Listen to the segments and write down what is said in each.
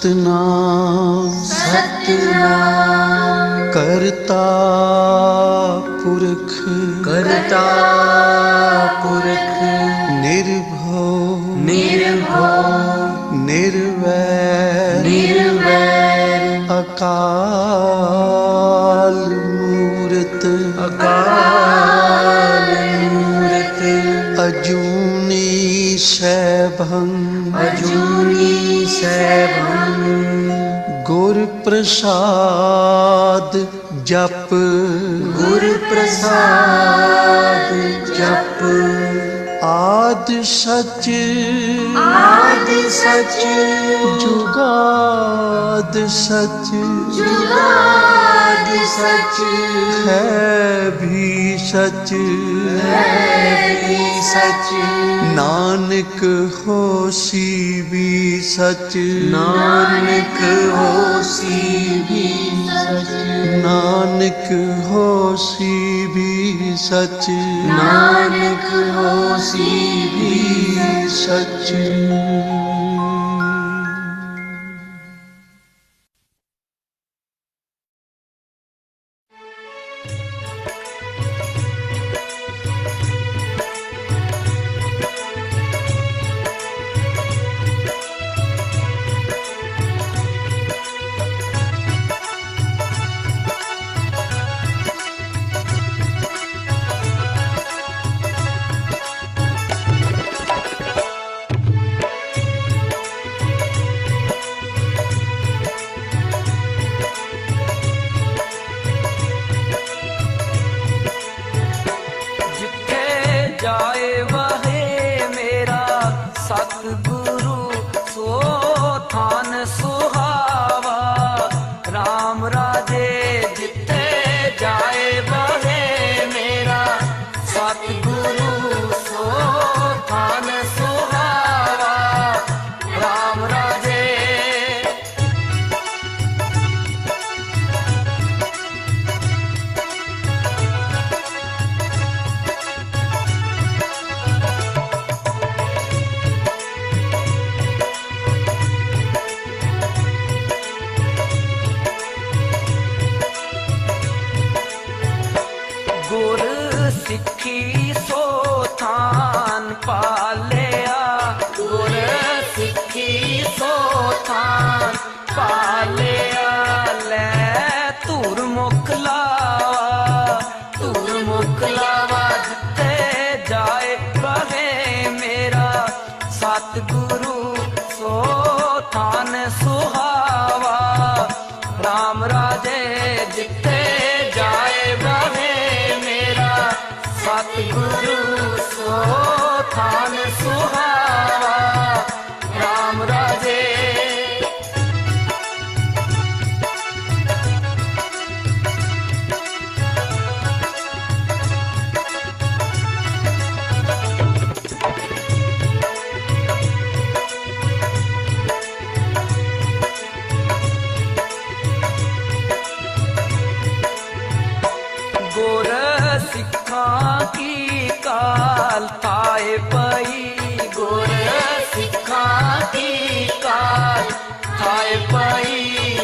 सतनाम सतनाम करता पुरख करता पुरख निर्भव निर्भव निर्वैर निर्वैर अकाल मूरत अकाल मूरत अजूनी सैभं अजूनी सैभं गुर प्रसाद जप गुर प्रसाद जप आद सच आदि सच जुगाद सच जुगाद सच है भी सच है भी सच नानक होसी भी सच नानक होसी भी सच नानक होसी भी सच नानक होसी भी सच।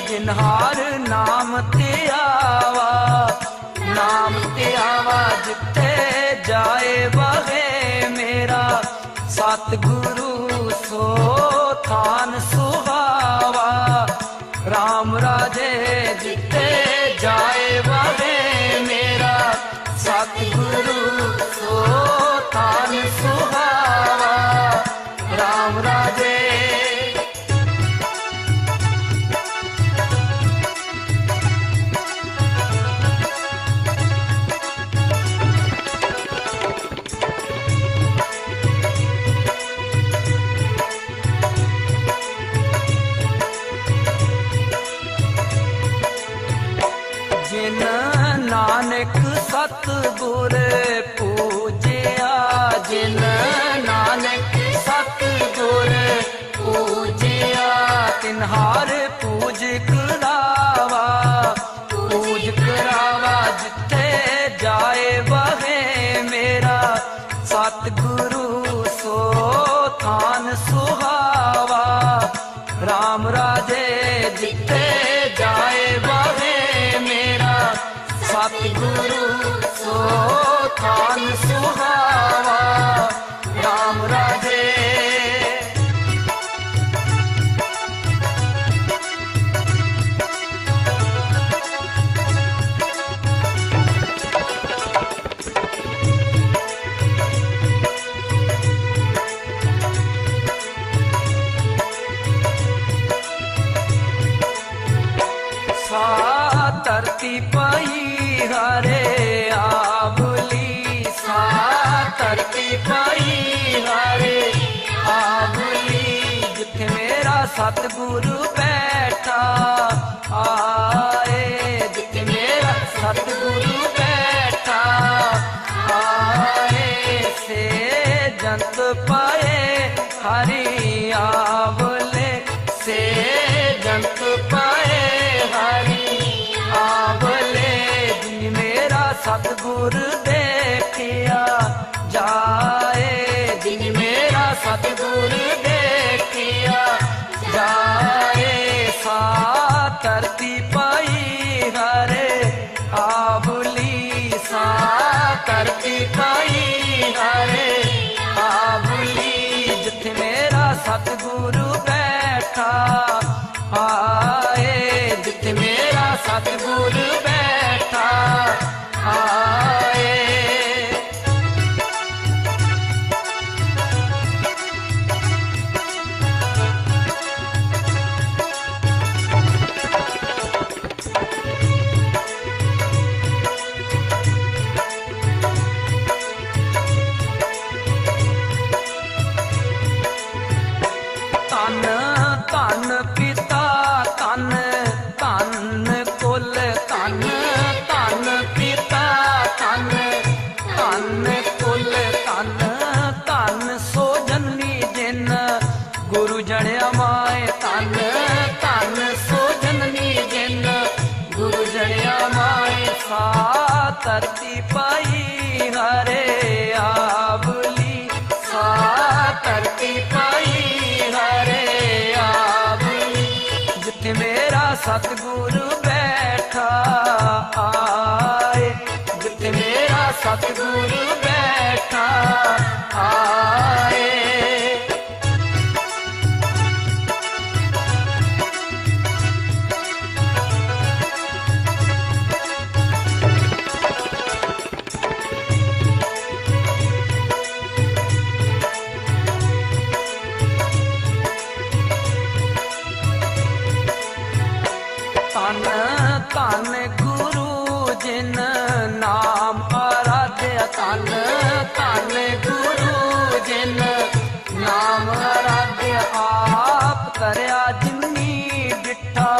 जिन्हार नाम ते आवा जिते जाए बहे मेरा सतगुरु सो थान सुहावा राम राजे जिते जाए बहे मेरा सतगुरु सो थान सुहावा राम राजे। जिन नानक सतगुर पूजिया जिन नानक सतगुर पूजिया तिन्हार पूज करावा जिते जाए बहे मेरा सतगुरु सो थान सुहावा राम राजे थान सुहावा राम राजे। सा धरती पाई हरे आबली, सा धरती पाई हरे आबली, जिथे मेरा सतगुरु बैठा आए, जिथे मेरा सतगुरु बैठा आए, से जंत पाए हरि आवले, से जंत पाए हरि आवले, जिन मेरा सतगुरु देखिया जाए, जिन मेरा सतगुरु देखिया जाए, सा धरती पाई हरे आबुली, सा धरती पाई हरे आबुली, जिथे मेरा सतगुरु बैठा आए, जिथे मेरा सतगुरु बैठा आए। तन तन पिता तन तन कुल, तन तन पिता तन तन कुल, तन तन सो जन्मी जिन गुरु जड़िया माए, तन तन सो जन्मी जिन गुरु जड़िया माए, सा धरती पाई हरे आबली, सा धरती पाई हरे आबली, जिथे मेरा सतगुरु बैठा आए, जिथे मेरा सतगुरु बैठा आए। तन तन गुरु जिन नाम आराध्य, तन तन गुरु जिन नाम आराध्य, आप करया जिन्नी बिठा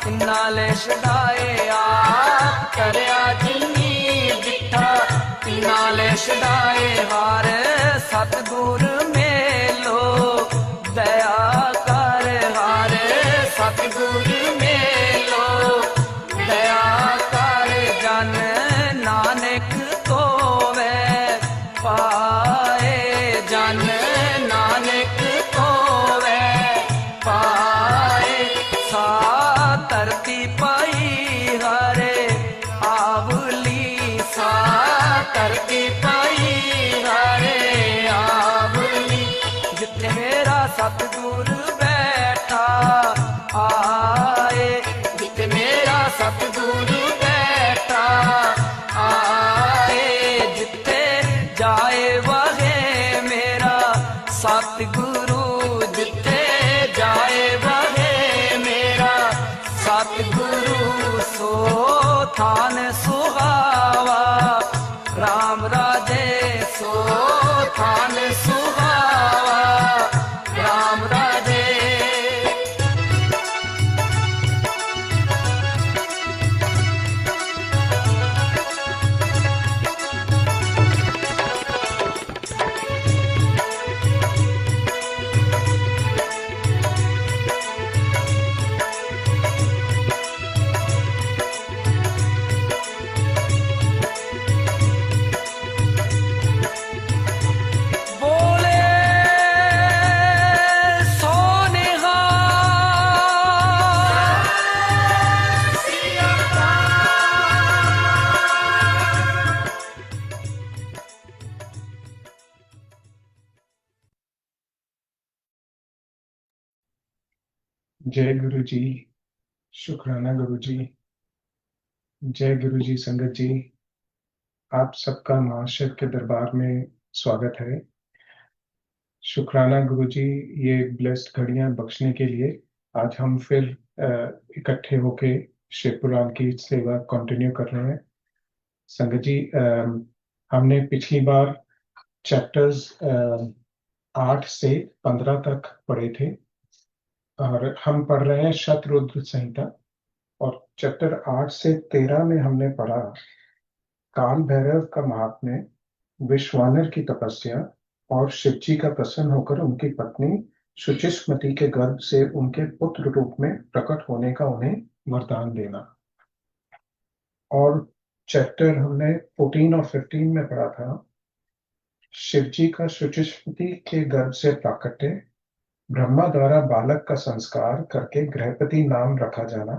तिन्ना ले छड़ाए, आप करया जिन्नी बिठा तिन्ना ले छड़ाए, हार सतगुरु मेलो दया कर, हार सतगुरु मेलो दया कर, जन नानक कोवे पाए, जन नानक कोवे पाए, सा धरती पाई हरे आबुली, सा धरती पाई हरे आबुली, जिथे मेरा सतगुरु बैठा आए, जिथे मेरा सतगुरु बैठा आए, जिथे जाए वहे मेरा सतगुरु, जिथे जाए वहे मेरा सतगुरु, सो थान सुहावा राम राजे, सो थान सुहावा राम राजे। जय गुरु जी। शुक्राना गुरु जी। जय गुरु जी। संगत जी, आप सबका महाशय के दरबार में स्वागत है। शुक्राना गुरु जी, ये ब्लेस्ड घड़ियां बख्शने के लिए आज हम फिर इकट्ठे होके शिव पुराण की सेवा कंटिन्यू कर रहे हैं। संगत जी, हमने पिछली बार चैप्टर्स 8 से 15 तक पढ़े थे और हम पढ़ रहे हैं शतरुद्र संहिता। और चैप्टर 8 से 13 में हमने पढ़ा काल भैरव का महात्म्य, विश्वानर की तपस्या और शिवजी का प्रसन्न होकर उनकी पत्नी शुचिस्मति के गर्भ से उनके पुत्र रूप में प्रकट होने का उन्हें वरदान देना। और चैप्टर हमने 14 और 15 में पढ़ा था शिवजी का शुचिस्मति के गर्भ से प्राकट्य, ब्रह्मा द्वारा बालक का संस्कार करके गृहपति नाम रखा जाना,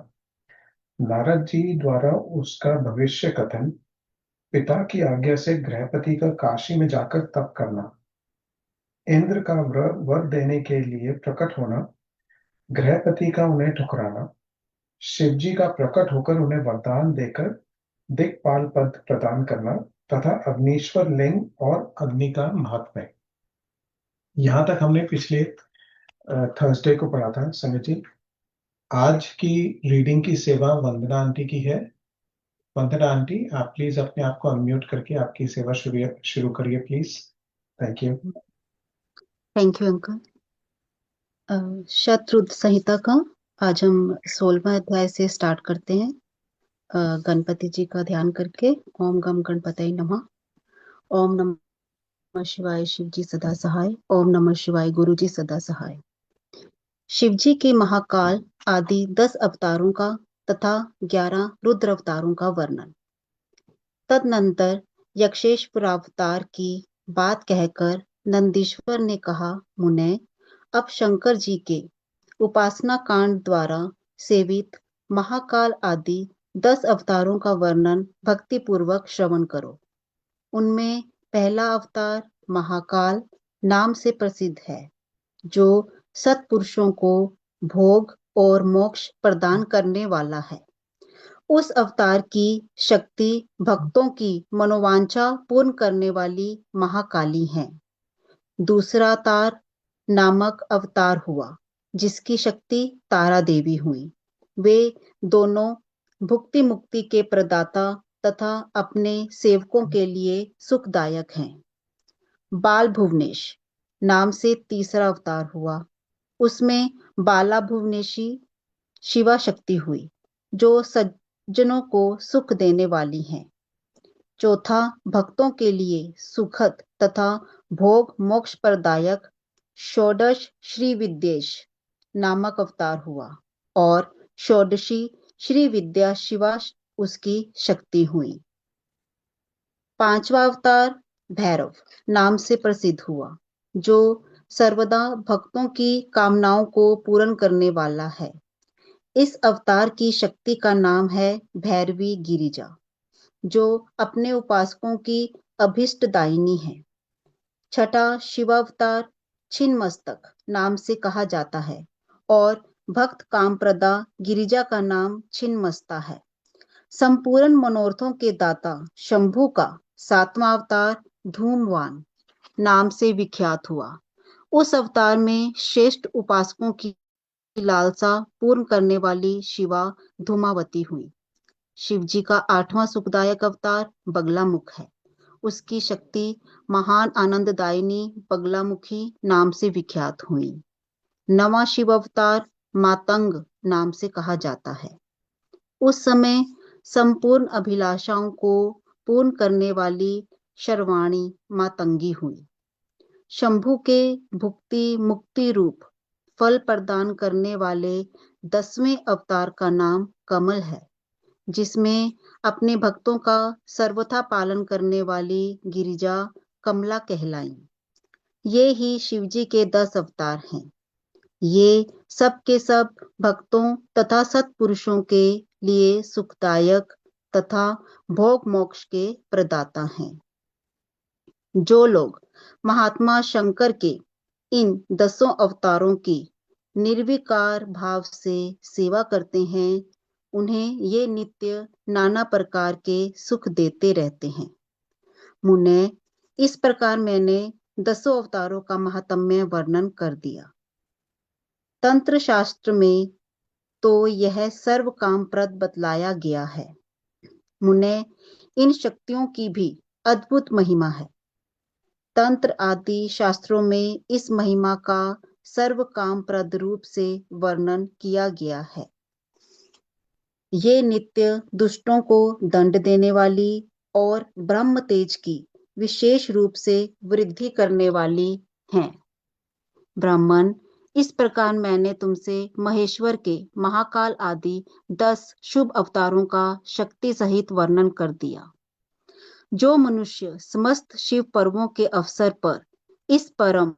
नारद जी द्वारा उसका भविष्य कथन, पिता की आज्ञा से गृहपति का काशी में जाकर तप करना, इंद्र का वर देने के लिए प्रकट होना, गृहपति का उन्हें ठुकराना, शिवजी का प्रकट होकर उन्हें वरदान देकर दिक्पाल पद प्रदान करना तथा अग्निश्वर लिंग और अग्नि का महात्म्य। यहां तक हमने पिछले थर्सडे को पढ़ा था। संगत जी, आज की रीडिंग की सेवा वंदना आंटी की है। वंदना आंटी, आप प्लीज अपने आप को अनम्यूट करके आपकी सेवा शुरू करिए please. Thank you. Thank you uncle. Shatarudra Samhita का आज हम 16वां अध्याय से स्टार्ट करते हैं। गणपति जी का ध्यान करके ओम गम गणपतये नमः। ओम नमः शिवाय, शिव जी सदा सहाय। ओम नमः शिवाय, गुरु जी सदा सहाय। शिव जी के महाकाल आदि 10 अवतारों का तथा 11 रुद्र अवतारों का वर्णन। तदनंतर यक्षेश्वरावतार की बात कहकर नंदीश्वर ने कहा, मुने, अब शंकर जी के उपासना कांड द्वारा सेवित महाकाल आदि 10 अवतारों का वर्णन भक्ति पूर्वक श्रवण करो। उनमें पहला अवतार महाकाल नाम से प्रसिद्ध है, जो सत्पुरुषों को भोग और मोक्ष प्रदान करने वाला है। उस अवतार की शक्ति भक्तों की मनोवांछा पूर्ण करने वाली महाकाली है। दूसरा अवतार नामक अवतार हुआ, जिसकी शक्ति तारा देवी हुई। वे दोनों भुक्ति मुक्ति के प्रदाता तथा अपने सेवकों के लिए सुखदायक हैं। बाल भुवनेश नाम से तीसरा अवतार हुआ। उसमें बाला भुवनेशी शिवा शक्ति हुई, जो सज्जनों को सुख देने वाली हैं। चौथा भक्तों के लिए सुखद तथा भोग मोक्ष प्रदायक षोडश श्री विद्येश नामक अवतार हुआ और षोडशी श्री विद्या शिवा उसकी शक्ति हुई। पांचवा अवतार भैरव नाम से प्रसिद्ध हुआ, जो सर्वदा भक्तों की कामनाओं को पूर्ण करने वाला है। इस अवतार की शक्ति का नाम है भैरवी गिरिजा, जो अपने उपासकों की अभिष्टदायिनी है। छठा शिवावतार छिन्नमस्तक नाम से कहा जाता है और भक्त कामप्रदा गिरिजा का नाम छिन्नमस्ता है। संपूर्ण मनोरथों के दाता शंभु का 7वां अवतार धूमवान नाम से विख्यात हुआ। उस अवतार में श्रेष्ठ उपासकों की लालसा पूर्ण करने वाली शिवा धूमावती हुई। शिव जी का 8वां सुखदायक अवतार बगलामुख है। उसकी शक्ति महान आनंददायिनी बगलामुखी नाम से विख्यात हुई। 9वां शिव अवतार मातंग नाम से कहा जाता है। उस समय संपूर्ण अभिलाषाओं को पूर्ण करने वाली शर्वाणी मातंगी हुई। शंभु के भुक्ति मुक्ति रूप फल प्रदान करने वाले 10वें अवतार का नाम कमल है, जिसमें अपने भक्तों का सर्वथा पालन करने वाली गिरिजा कमला कहलाई। ये ही शिवजी के 10 अवतार हैं। ये सब के सब भक्तों तथा सत्पुरुषों के लिए सुखदायक तथा भोग मोक्ष के प्रदाता हैं। जो लोग महात्मा शंकर के इन 10 अवतारों की निर्विकार भाव से सेवा करते हैं, उन्हें ये नित्य नाना प्रकार के सुख देते रहते हैं। मुने, इस प्रकार मैंने 10 अवतारों का महात्म्य वर्णन कर दिया। तंत्र शास्त्र में तो यह सर्व कामप्रद बतलाया गया है। मुने, इन शक्तियों की भी अद्भुत महिमा है। तंत्र आदि शास्त्रों में इस महिमा का सर्व कामप्रद रूप से वर्णन किया गया है। ये नित्य दुष्टों को दंड देने वाली और ब्रह्म तेज की विशेष रूप से वृद्धि करने वाली हैं। ब्राह्मण, इस प्रकार मैंने तुमसे महेश्वर के महाकाल आदि 10 शुभ अवतारों का शक्ति सहित वर्णन कर दिया। जो मनुष्य समस्त शिव पर्वों के अवसर पर इस परम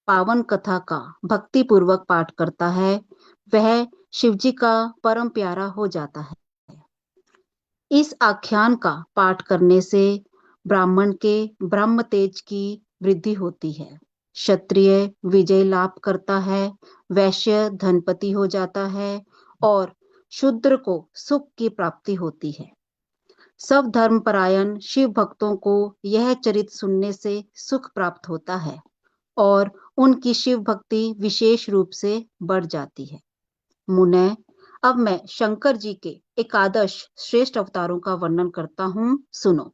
पावन कथा का भक्ति पूर्वक पाठ करता है, वह शिवजी का परम प्यारा हो जाता है। इस आख्यान का पाठ करने से ब्राह्मण के ब्रह्म तेज की वृद्धि होती है, क्षत्रिय विजय लाभ करता है, वैश्य धनपति हो जाता है और शूद्र को सुख की प्राप्ति होती है। सब धर्मपरायण शिव भक्तों को यह चरित सुनने से सुख प्राप्त होता है और उनकी शिव भक्ति विशेष रूप से बढ़ जाती है। मुने, अब मैं शंकर जी के एकादश श्रेष्ठ अवतारों का वर्णन करता हूँ, सुनो।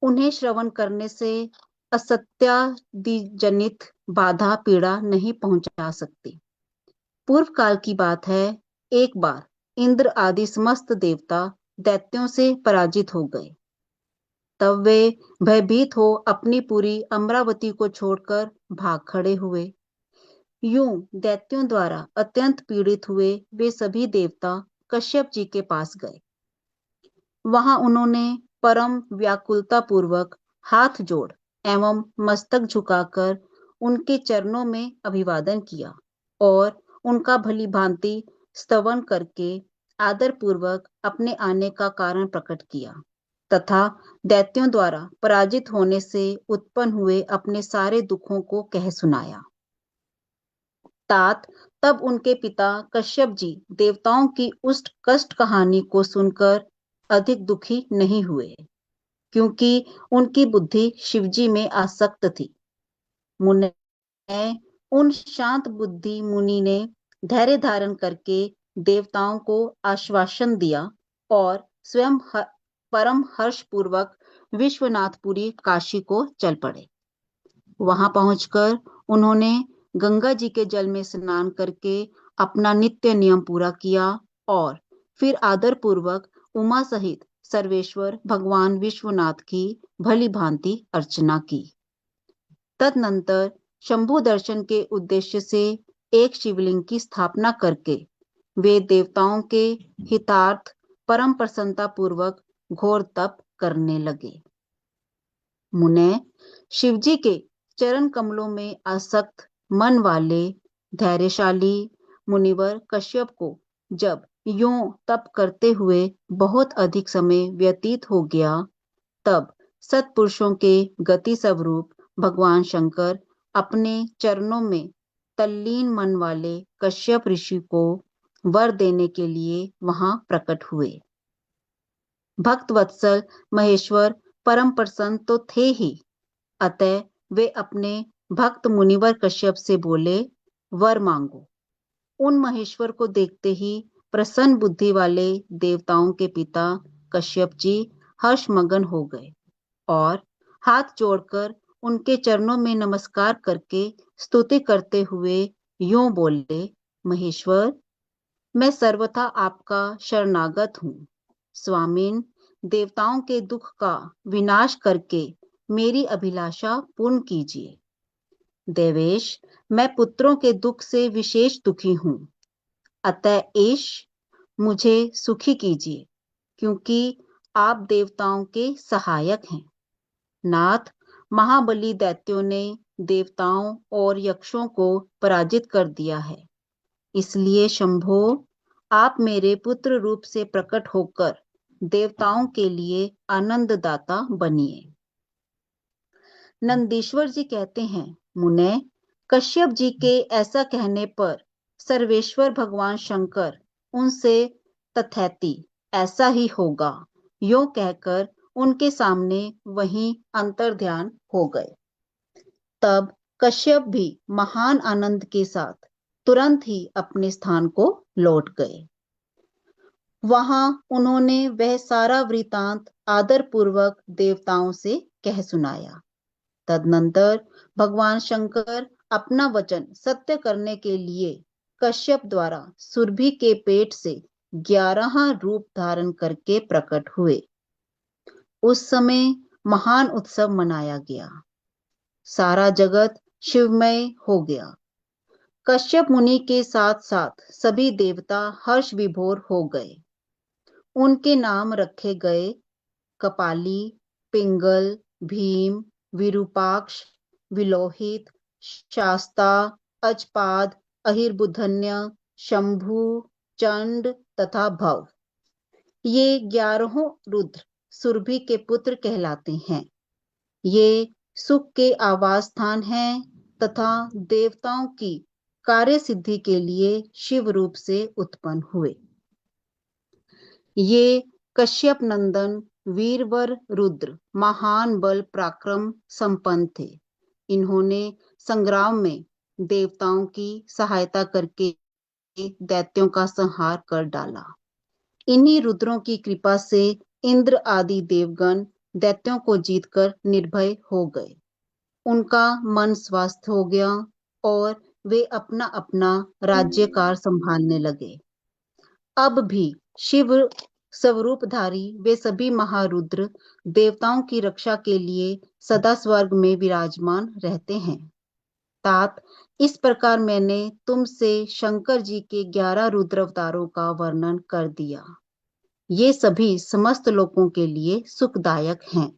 उन्हें श्रवण करने से असत्यादि जनित बाधा पीड़ा नहीं पहुंचा सकती। पूर्व काल की बात है, एक बार इंद्र आदि समस्त देवता दैत्यों से पराजित हो गए। तब वे भयभीत हो अपनी पूरी अमरावती को छोड़कर भाग खड़े हुए। यूं दैत्यों द्वारा अत्यंत पीड़ित हुए वे सभी देवता कश्यप जी के पास गए। वहां उन्होंने परम व्याकुलता पूर्वक हाथ जोड़ एवं मस्तक झुकाकर उनके चरणों में अभिवादन किया और उनका भली भांति स्तवन करके आदर पूर्वक अपने आने का कारण प्रकट किया तथा दैत्यों द्वारा पराजित होने से उत्पन्न हुए अपने सारे दुखों को कह सुनाया। तात तब उनके पिता कश्यप जी देवताओं की उस कष्ट कहानी को सुनकर अधिक दुखी नहीं हुए, क्योंकि उनकी बुद्धि शिवजी में आसक्त थी। मुने, उन शांत बुद्धि मुनि ने धैर्य धारण करके देवताओं को आश्वासन दिया और स्वयं परम हर्ष पूर्वक विश्वनाथपुरी काशी को चल पड़े। वहां पहुंचकर उन्होंने गंगा जी के जल में स्नान करके अपना नित्य नियम पूरा किया और फिर आदर पूर्वक उमा सहित सर्वेश्वर भगवान विश्वनाथ की भली भांति अर्चना की। तदनंतर शंभु दर्शन के उद्देश्य से एक शिवलिंग की स्थापना करके वे देवताओं के हितार्थ परम प्रसन्नता पूर्वक घोर तप करने लगे। मुने, शिवजी के चरण कमलों में आसक्त मन वाले धैर्यशाली मुनिवर कश्यप को जब यूं तप करते हुए बहुत अधिक समय व्यतीत हो गया, तब सत्पुरुषों के गति स्वरूप भगवान शंकर अपने चरणों में तल्लीन मन वाले कश्यप ऋषि को वर देने के लिए वहां प्रकट हुए। भक्त वत्सल महेश्वर परम प्रसन्न तो थे ही, अतः वे अपने भक्त मुनिवर कश्यप से बोले, वर मांगो। उन महेश्वर को देखते ही प्रसन्न बुद्धि वाले देवताओं के पिता कश्यप जी हर्षमगन हो गए और हाथ जोड़कर उनके चरणों में नमस्कार करके स्तुति करते हुए यूं बोले, महेश्वर, मैं सर्वथा आपका शरणागत हूँ। स्वामीन, देवताओं के दुख का विनाश करके मेरी अभिलाषा पूर्ण कीजिए। देवेश, मैं पुत्रों के दुख से विशेष दुखी हूँ, अतः ईश मुझे सुखी कीजिए, क्योंकि आप देवताओं के सहायक हैं। नाथ, महाबली दैत्यों ने देवताओं और यक्षों को पराजित कर दिया है, इसलिए शंभो, आप मेरे पुत्र रूप से प्रकट होकर देवताओं के लिए आनंददाता बनिए। नंदीश्वर जी कहते हैं, मुने, कश्यप जी के ऐसा कहने पर सर्वेश्वर भगवान शंकर उनसे तथैति ऐसा ही होगा यो कहकर उनके सामने वहीं अंतर्ध्यान हो गए। तब कश्यप भी महान आनंद के साथ तुरंत ही अपने स्थान को लौट गए। वहां उन्होंने वह सारा वृतांत आदर पूर्वक देवताओं से कह सुनाया। तदनंतर भगवान शंकर अपना वचन सत्य करने के लिए कश्यप द्वारा सुरभि के पेट से 11 रूप धारण करके प्रकट हुए। उस समय महान उत्सव मनाया गया। सारा जगत शिवमय हो गया। कश्यप मुनि के साथ साथ सभी देवता हर्ष विभोर हो गए। उनके नाम रखे गए कपाली, पिंगल, भीम, विरूपाक्ष, विलोहित, शास्ता, अजपाद, अहिर्बुधन्य, शंभु, चंड तथा भव। ये 11 रुद्र सुरभि के पुत्र कहलाते हैं। ये सुख के आवास स्थान हैं तथा देवताओं की कार्य सिद्धि के लिए शिव रूप से उत्पन्न हुए। ये कश्यप नंदन वीरवर रुद्र महान बल पराक्रम संपन्न थे। इन्होंने संग्राम में देवताओं की सहायता करके दैत्यों का संहार कर डाला। इन्हीं रुद्रों की कृपा से इंद्र आदि देवगण दैत्यों को जीतकर निर्भय हो गए। उनका मन स्वस्थ हो गया और वे अपना अपना राज्यकार संभालने लगे। अब भी शिव स्वरूपधारी वे सभी महारुद्र देवताओं की रक्षा के लिए सदा स्वर्ग में विराजमान रहते हैं। तात, इस प्रकार मैंने तुमसे शंकर जी के 11 रुद्र अवतारों का वर्णन कर दिया। ये सभी समस्त लोगों के लिए सुखदायक हैं।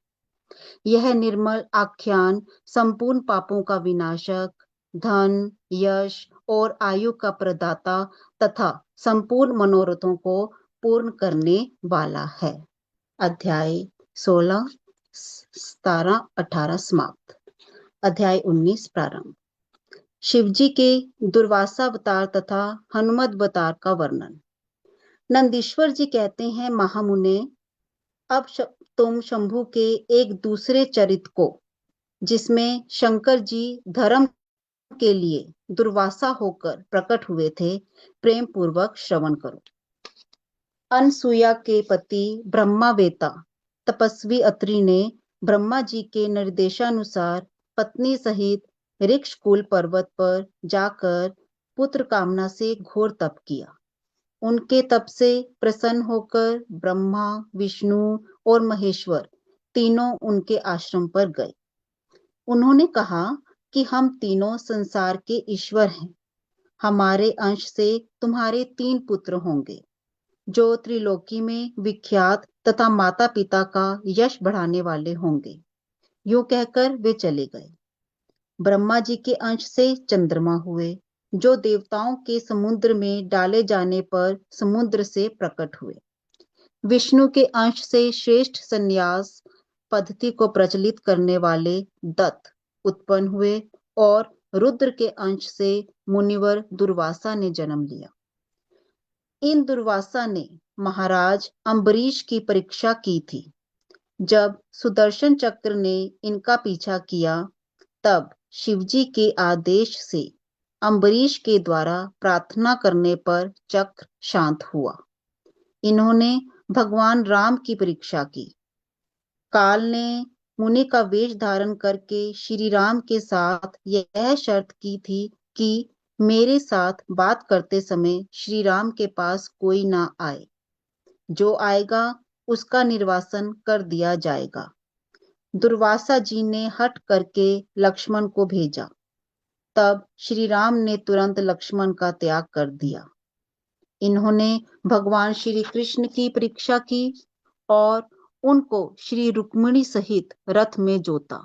यह निर्मल आख्यान संपूर्ण पापों का विनाशक, धन, यश और आयु का प्रदाता तथा संपूर्ण मनोरथों को पूर्ण करने वाला है। अध्याय 16, 17, 18 समाप्त। अध्याय 19 प्रारंभ। शिवजी के दुर्वासा अवतार तथा हनुमत अवतार का वर्णन। नंदीश्वर जी कहते हैं, महामुने, अब तुम शंभु के एक दूसरे चरित्र को, जिसमें शंकर जी धर्म के लिए दुर्वासा होकर प्रकट हुए थे, प्रेम पूर्वक श्रवण करो। अनसुया के पति ब्रह्मावेता तपस्वी अत्रि ने ब्रह्मा जी के निर्देशानुसार पत्नी सहित ऋक्षकुल पर्वत पर जाकर पुत्र कामना से घोर तप किया। उनके तप से प्रसन्न होकर ब्रह्मा, विष्णु और महेश्वर तीनों उनके आश्रम पर गए। उन्होंने कहा कि हम तीनों संसार के ईश्वर हैं। हमारे अंश से तुम्हारे 3 पुत्र होंगे, जो त्रिलोकी में विख्यात तथा माता पिता का यश बढ़ाने वाले होंगे। यूं कहकर वे चले गए। ब्रह्मा जी के अंश से चंद्रमा हुए, जो देवताओं के समुद्र में डाले जाने पर समुद्र से प्रकट हुए। विष्णु के अंश से श्रेष्ठ संन्यास पद्धति को प्रचलित करने वाले दत्त उत्पन्न हुए और रुद्र के अंश से मुनिवर दुर्वासा ने जन्म लिया। इन दुर्वासा ने महाराज अम्बरीश की परीक्षा की थी। जब सुदर्शन चक्र ने इनका पीछा किया, तब शिवजी के आदेश से अम्बरीश के द्वारा प्रार्थना करने पर चक्र शांत हुआ। इन्होंने भगवान राम की परीक्षा की। काल ने मुनि का वेश धारण करके श्री राम के साथ यह शर्त की थी कि मेरे साथ बात करते समय श्री राम के पास कोई ना आए। जो आएगा उसका निर्वासन कर दिया जाएगा। दुर्वासा जी ने हट करके लक्ष्मण को भेजा। तब श्री राम ने तुरंत लक्ष्मण का त्याग कर दिया। इन्होंने भगवान श्री कृष्ण की परीक्षा की और उनको श्री रुक्मिणी सहित रथ में जोता।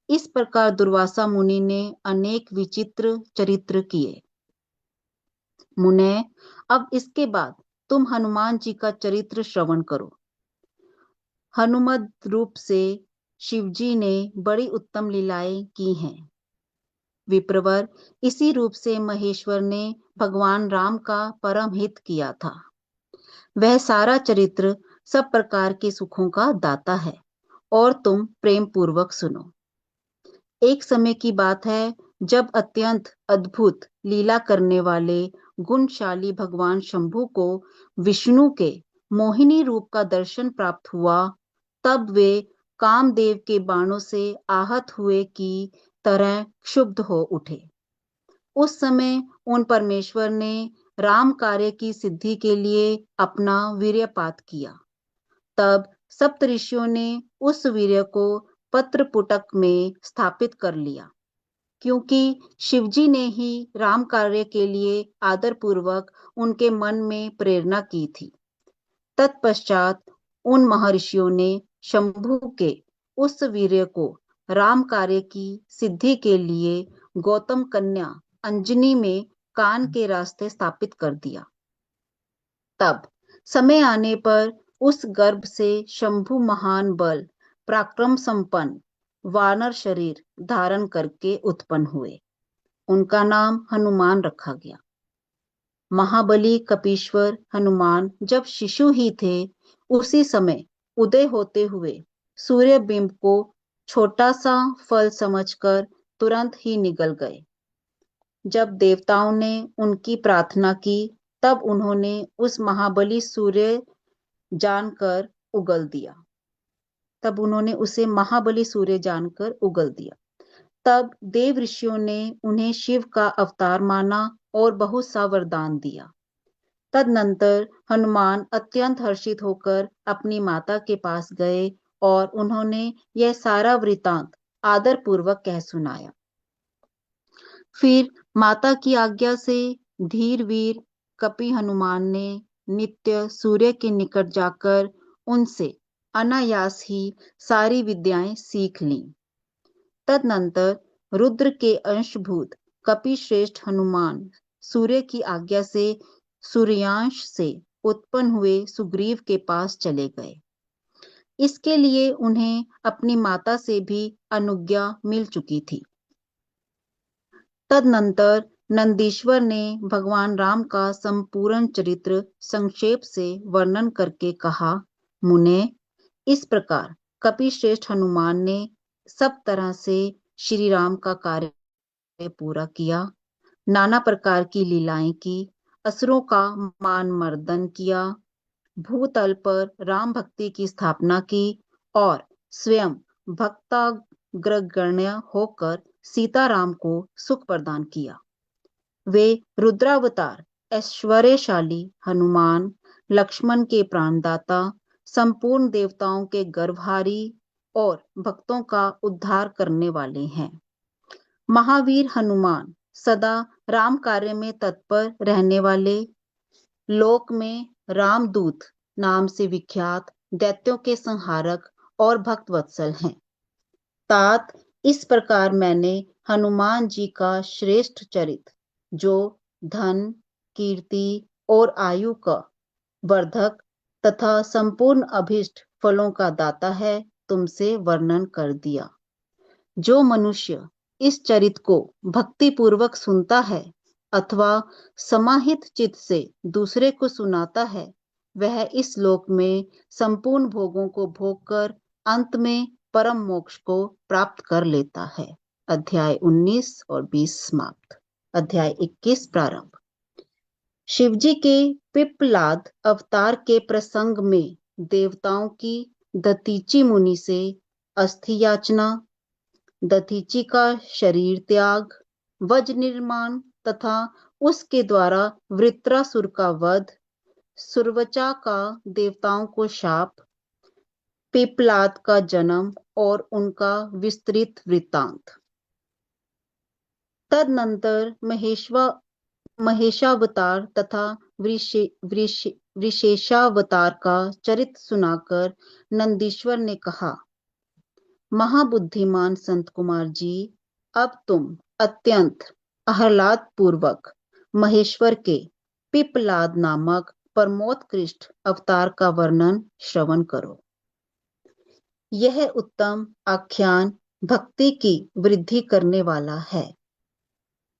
इस प्रकार दुर्वासा मुनि ने अनेक विचित्र चरित्र किए। मुने, अब इसके बाद तुम हनुमान जी का चरित्र श्रवण करो। हनुमत रूप से शिवजी ने बड़ी उत्तम लीलाएं की हैं। विप्रवर, इसी रूप से महेश्वर ने भगवान राम का परम हित किया था। वह सारा चरित्र सब प्रकार के सुखों का दाता है, और तुम प्रेम पूर्वक सुनो। एक समय की बात है जब अत्यंत अद्भुत लीला करने वाले गुणशाली भगवान शंभु को विष्णु के मोहिनी रूप का दर्शन प्राप्त हुआ, तब वे कामदेव के बाणों से आहत हुए की तरह क्षुब्ध हो उठे। उस समय उन परमेश्वर ने राम कार्य की सिद्धि के लिए अपना वीर्यपात किया। तब सप्तऋषियों ने उस वीर्य को पत्र पुटक में स्थापित कर लिया, क्योंकि शिवजी ने ही राम कार्य के लिए आदर पूर्वक उनके मन में प्रेरणा की थी। तत्पश्चात उन महर्षियों ने शंभु के उस वीर्य को राम कार्य की सिद्धि के लिए गौतम कन्या अंजनी में कान के रास्ते स्थापित कर दिया। तब समय आने पर उस गर्भ से शंभु महान बल पराक्रम संपन्न वानर शरीर धारण करके उत्पन्न हुए। उनका नाम हनुमान रखा गया। महाबली कपीश्वर हनुमान जब शिशु ही थे, उसी समय उदय होते हुए सूर्य बिंब को छोटा सा फल समझकर तुरंत ही निगल गए। जब देवताओं ने उनकी प्रार्थना की, तब उन्होंने उस महाबली सूर्य जानकर उगल दिया। तब उन्होंने उसे महाबली सूर्य जानकर उगल दिया। तब देव ऋषियों ने उन्हें शिव का अवतार माना और बहुत सा वरदान दिया। तदनंतर हनुमान अत्यंत हर्षित होकर अपनी माता के पास गए और उन्होंने यह सारा वृतांत आदर पूर्वक कह सुनाया। फिर माता की आज्ञा से धीर वीर कपि हनुमान ने नित्य सूर्य के निकट जाकर उनसे अनायास ही सारी विद्याएं सीख लीं। तदनंतर रुद्र के अंशभूत कपि श्रेष्ठ हनुमान सूर्य की आज्ञा से सूर्यांश से उत्पन्न हुए सुग्रीव के पास चले गए। इसके लिए उन्हें अपनी माता से भी अनुज्ञा मिल चुकी थी। तदनंतर नंदीश्वर ने भगवान राम का संपूर्ण चरित्र संक्षेप से वर्णन करके कहा, मुने, इस प्रकार कपिश्रेष्ठ हनुमान ने सब तरह से श्री राम का कार्य पूरा किया, नाना प्रकार की लीलाएं की, असुरों का मान मर्दन किया, भूतल पर राम भक्ति की स्थापना की और स्वयं भक्ताग्रगण्य होकर सीताराम को सुख प्रदान किया। वे रुद्रावतार ऐश्वर्यशाली हनुमान, लक्ष्मण के प्राणदाता, संपूर्ण देवताओं के गर्भहारी और भक्तों का उद्धार करने वाले हैं। महावीर हनुमान सदा राम कार्य में तत्पर रहने वाले, लोक में रामदूत नाम से विख्यात दैत्यों के संहारक और भक्त वत्सल हैं। तात इस प्रकार मैंने हनुमान जी का श्रेष्ठ चरित्र, जो धन, कीर्ति और आयु का वर्धक तथा संपूर्ण अभीष्ट फलों का दाता है, तुमसे वर्णन कर दिया। जो मनुष्य इस चरित्र को भक्ति पूर्वक सुनता है अथवा समाहित चित्त से दूसरे को सुनाता है, वह इस लोक में संपूर्ण भोगों को भोग कर अंत में परम मोक्ष को प्राप्त कर लेता है। अध्याय 19 और 20 समाप्त। अध्याय 21 प्रारंभ। शिवजी के पिप्पलाद अवतार के प्रसंग में देवताओं की दतीची मुनि से अस्थि याचना, दतीची का शरीर त्याग, वज निर्माण तथा उसके द्वारा वृत्रासुर का वध, सुरवचा का देवताओं को शाप, पिप्पलाद का जन्म और उनका विस्तृत वृत्तांत। तदनंतर महेशावतार तथा वृषेशावतार का चरित्र सुनाकर नंदीश्वर ने कहा, महाबुद्धिमान संत कुमार जी, अब तुम अत्यंत आह्लाद पूर्वक महेश्वर के पिप्पलाद नामक परमोत्कृष्ट अवतार का वर्णन श्रवण करो। यह उत्तम आख्यान भक्ति की वृद्धि करने वाला है।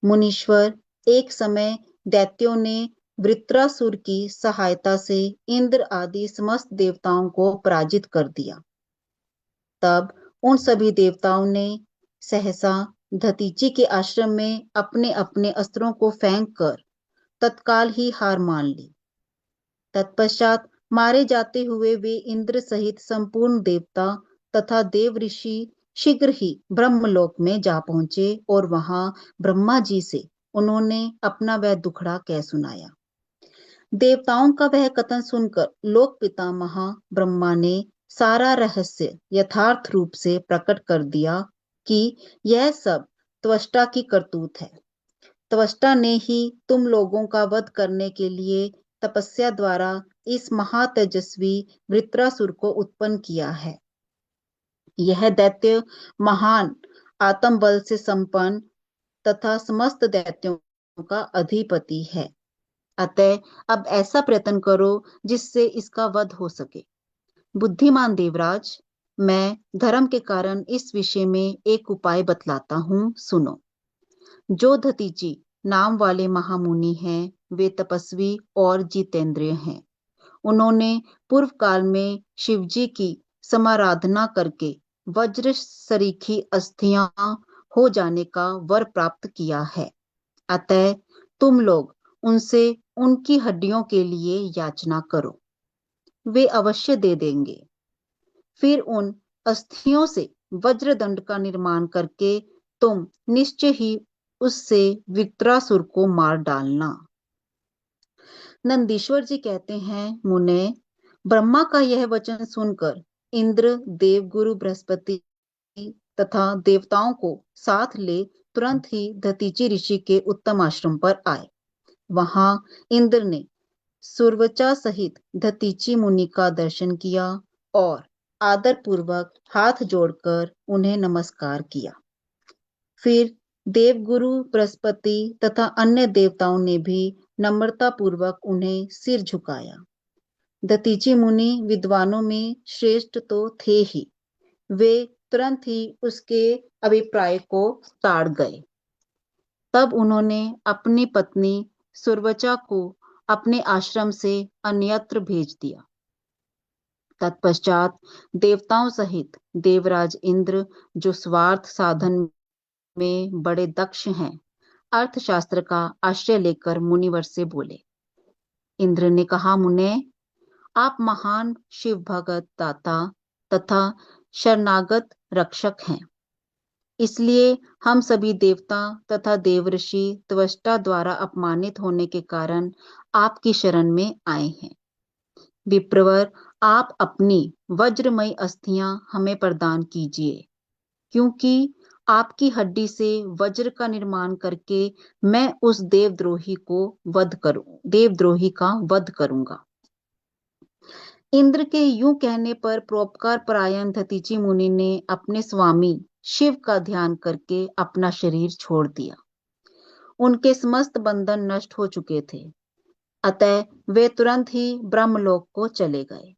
मुनीश्वर, एक समय दैत्यों ने वृत्रासुर की सहायता से इंद्र आदि समस्त देवताओं को पराजित कर दिया। तब उन सभी देवताओं ने सहसा दधीचि के आश्रम में अपने अपने अस्त्रों को फेंक कर तत्काल ही हार मान ली। तत्पश्चात मारे जाते हुए वे इंद्र सहित संपूर्ण देवता तथा देव ऋषि शीघ्र ही ब्रह्मलोक में जा पहुंचे और वहां ब्रह्मा जी से उन्होंने अपना वह दुखड़ा कह सुनाया। देवताओं का वह कथन सुनकर लोक पितामह ब्रह्मा ने सारा रहस्य यथार्थ रूप से प्रकट कर दिया कि यह सब त्वष्टा की करतूत है। त्वष्टा ने ही तुम लोगों का वध करने के लिए तपस्या द्वारा इस महातेजस्वी वृत्रासुर को उत्पन्न किया है। यह दैत्य महान आत्मबल से संपन्न तथा समस्त दैत्यों का अधिपति है। अतः अब ऐसा प्रयत्न करो जिससे इसका वध हो सके। बुद्धिमान देवराज, मैं धर्म के कारण इस विषय में एक उपाय बतलाता हूँ, सुनो। जो दधीचि नाम वाले महामुनि हैं, वे तपस्वी और जितेंद्रिय हैं। उन्होंने पूर्व काल में शिवजी की समाराधना करके वज्र सरीखी अस्थियां हो जाने का वर प्राप्त किया है। अतः तुम लोग उनसे उनकी हड्डियों के लिए याचना करो, वे अवश्य दे देंगे। फिर उन अस्थियों से वज्रदंड का निर्माण करके तुम निश्चय ही उससे वृत्रासुर को मार डालना। नंदीश्वर जी कहते हैं, मुने, ब्रह्मा का यह वचन सुनकर इंद्र, देवगुरु बृहस्पति तथा देवताओं को साथ ले तुरंत ही दधीचि ऋषि के उत्तम आश्रम पर आए। वहां इंद्र ने सुरवचा सहित दधीचि मुनि का दर्शन किया और आदर पूर्वक हाथ जोड़कर उन्हें नमस्कार किया। फिर देवगुरु बृहस्पति तथा अन्य देवताओं ने भी नम्रता पूर्वक उन्हें सिर झुकाया। दधीचि मुनि विद्वानों में श्रेष्ठ तो थे ही, वे तुरंत ही उसके अभिप्राय को ताड़ गए। तब उन्होंने अपनी पत्नी सुरवचा को अपने आश्रम से अन्यत्र भेज दिया। तत्पश्चात देवताओं सहित देवराज इंद्र, जो स्वार्थ साधन में बड़े दक्ष हैं, अर्थशास्त्र का आश्रय लेकर मुनिवर से बोले। इंद्र ने कहा, मुने, आप महान शिव भगत दाता तथा शरणागत रक्षक हैं, इसलिए हम सभी देवता तथा देवऋषि त्वष्टा द्वारा अपमानित होने के कारण आपकी शरण में आए हैं। विप्रवर, आप अपनी वज्रमयी अस्थियां हमें प्रदान कीजिए, क्योंकि आपकी हड्डी से वज्र का निर्माण करके मैं उस देवद्रोही का वध करूंगा। इंद्र के यूं कहने पर परोपकार परायण दधीचि मुनि ने अपने स्वामी शिव का ध्यान करके अपना शरीर छोड़ दिया। उनके समस्त बंधन नष्ट हो चुके थे, अतः वे तुरंत ही ब्रह्मलोक को चले गए।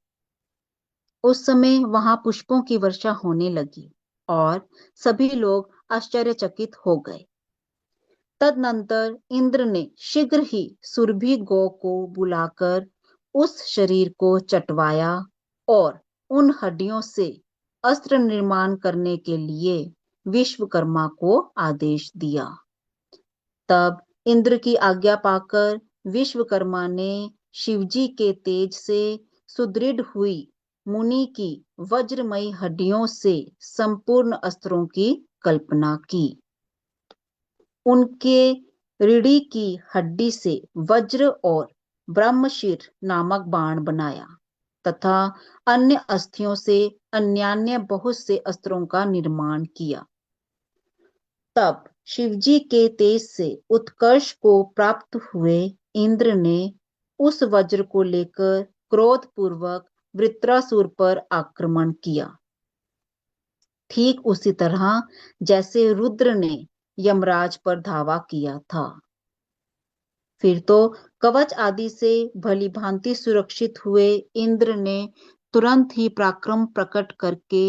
उस समय वहां पुष्पों की वर्षा होने लगी और सभी लोग आश्चर्यचकित हो गए। तदनंतर इंद्र ने शीघ्र ही सुरभि गौ को बुलाकर उस शरीर को चटवाया और उन हड्डियों से अस्त्र निर्माण करने के लिए विश्वकर्मा को आदेश दिया। तब इंद्र की आज्ञा पाकर विश्वकर्मा ने शिवजी के तेज से सुदृढ़ हुई मुनि की वज्रमयी हड्डियों से संपूर्ण अस्त्रों की कल्पना की। उनके रीढ़ी की हड्डी से वज्र और ब्रह्मशिर नामक बाण बनाया तथा अन्य अस्थियों से अन्यान्य बहुत से अस्त्रों का निर्माण किया। तब शिवजी के तेज से उत्कर्ष को प्राप्त हुए इंद्र ने उस वज्र को लेकर क्रोध पूर्वक वृत्रासुर पर आक्रमण किया, ठीक उसी तरह जैसे रुद्र ने यमराज पर धावा किया था। फिर तो कवच आदि से भली भांति सुरक्षित हुए इंद्र ने तुरंत ही पराक्रम प्रकट करके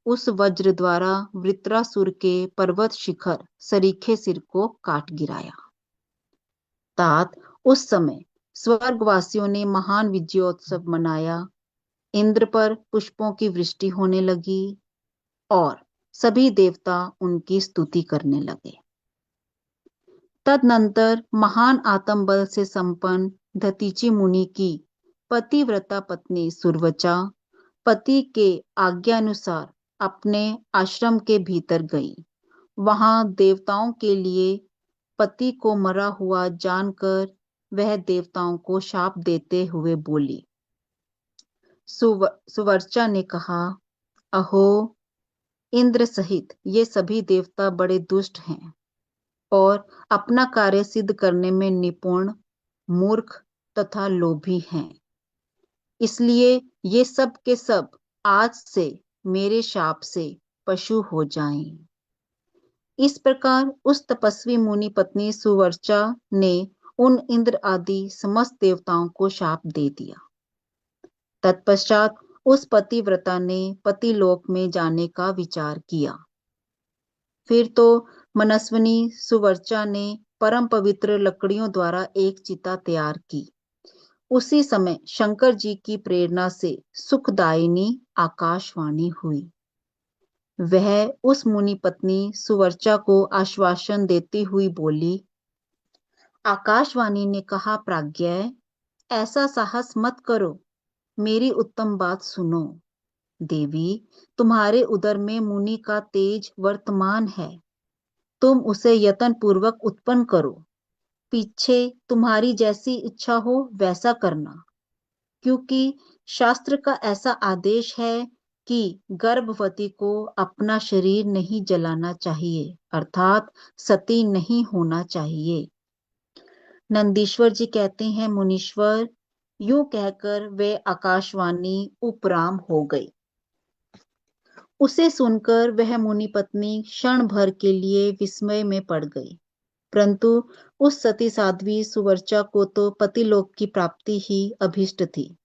उस वज्र द्वारा वृत्रासुर के पर्वत शिखर सरीखे सिर को काट गिराया। तात उस समय स्वर्गवासियों ने महान विजयोत्सव मनाया। इंद्र पर पुष्पों की वृष्टि होने लगी और सभी देवता उनकी स्तुति करने लगे। तदनंतर महान आत्मबल से संपन्न दधीचि मुनि की पतिव्रता पत्नी सुरवचा पति के आज्ञानुसार अपने आश्रम के भीतर गई। वहां देवताओं के लिए पति को मरा हुआ जानकर वह देवताओं को शाप देते हुए बोली। सुवर्चा ने कहा, अहो इंद्र सहित ये सभी देवता बड़े दुष्ट हैं और अपना कार्य सिद्ध करने में निपुण, मूर्ख तथा लोभी हैं। इसलिए ये सब के सब आज से मेरे शाप से पशु हो जाएं। इस प्रकार उस तपस्वी मुनि पत्नी सुवर्चा ने उन इंद्र आदि समस्त देवताओं को शाप दे दिया। तत्पश्चात उस पतिव्रता ने पतिलोक में जाने का विचार किया। फिर तो मनस्विनी सुवर्चा ने परम पवित्र लकड़ियों द्वारा एक चिता तैयार की। उसी समय शंकर जी की प्रेरणा से सुखदायिनी आकाशवाणी हुई। वह उस मुनि पत्नी सुवर्चा को आश्वासन देती हुई बोली, आकाशवाणी ने कहा, प्राज्ञ ऐसा साहस मत करो, मेरी उत्तम बात सुनो। देवी, तुम्हारे उदर में मुनि का तेज वर्तमान है, तुम उसे यत्न पूर्वक उत्पन्न करो। पीछे तुम्हारी जैसी इच्छा हो वैसा करना, क्योंकि शास्त्र का ऐसा आदेश है कि गर्भवती को अपना शरीर नहीं जलाना चाहिए, अर्थात सती नहीं होना चाहिए। नंदीश्वर जी कहते हैं, मुनीश्वर, यूं कहकर वे आकाशवाणी उपराम हो गई। उसे सुनकर वह मुनि पत्नी क्षण भर के लिए विस्मय में पड़ गई, परंतु उस सती साध्वी सुवर्चा को तो पतिलोक की प्राप्ति ही अभिष्ट थी।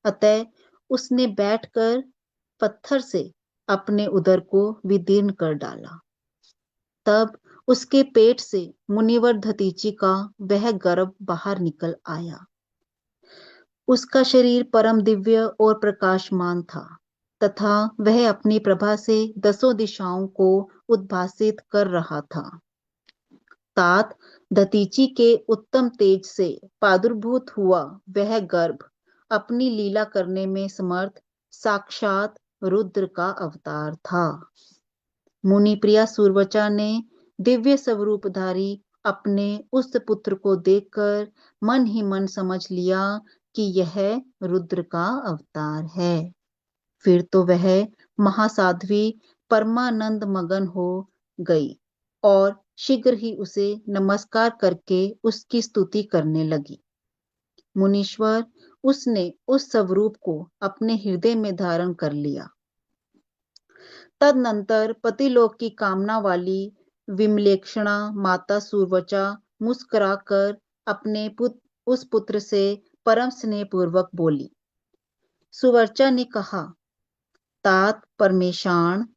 अतः उसने बैठकर पत्थर से अपने उदर को विदीर्ण कर डाला। तब उसके पेट से मुनिवर दधीचि का वह गर्भ बाहर निकल आया। उसका शरीर परम दिव्य और प्रकाशमान था तथा वह अपनी प्रभा से दसों दिशाओं को उद्भासित कर रहा था। तात दधीचि के उत्तम तेज से प्रादुर्भूत हुआ वह गर्भ अपनी लीला करने में समर्थ साक्षात रुद्र का अवतार था। मुनि प्रिया सुरवचा ने दिव्य स्वरूपधारी अपने उस पुत्र को देखकर मन ही मन समझ लिया कि यह रुद्र का अवतार है। फिर तो वह महासाध्वी परमानंद मगन हो गई और शीघ्र ही उसे नमस्कार करके उसकी स्तुति करने लगी। मुनीश्वर, उसने उस स्वरूप को अपने हृदय में धारण कर लिया। तदनंतर पतिलोक की कामना वाली विमलेक्षणा माता सुरवचा मुस्कुराकर अपने उस पुत्र से परम स्नेह पूर्वक बोली। सुवर्चा ने कहा, तात परमेशान,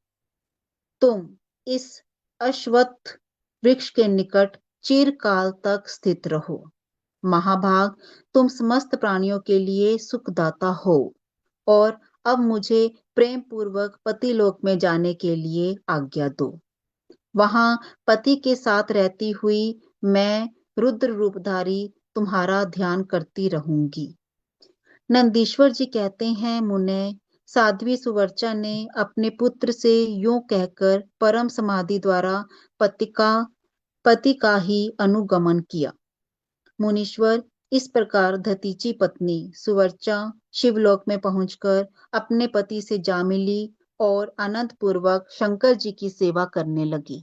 तुम इस अश्वत्थ वृक्ष के निकट चिरकाल तक स्थित रहो। महाभाग, तुम समस्त प्राणियों के लिए सुखदाता हो और अब मुझे प्रेम पूर्वक पतिलोक में जाने के लिए आज्ञा दो। वहां पति के साथ रहती हुई मैं रुद्र रूपधारी तुम्हारा ध्यान करती रहूंगी। नंदीश्वर जी कहते हैं, मुने, साध्वी सुवर्चा ने अपने पुत्र से यूं कहकर परम समाधि द्वारा पति का ही अनुगमन किया। मुनीश्वर, इस प्रकार दधीचि पत्नी सुवर्चा शिवलोक में पहुंचकर अपने पति से जा मिली और आनंद पूर्वक शंकर जी की सेवा करने लगी।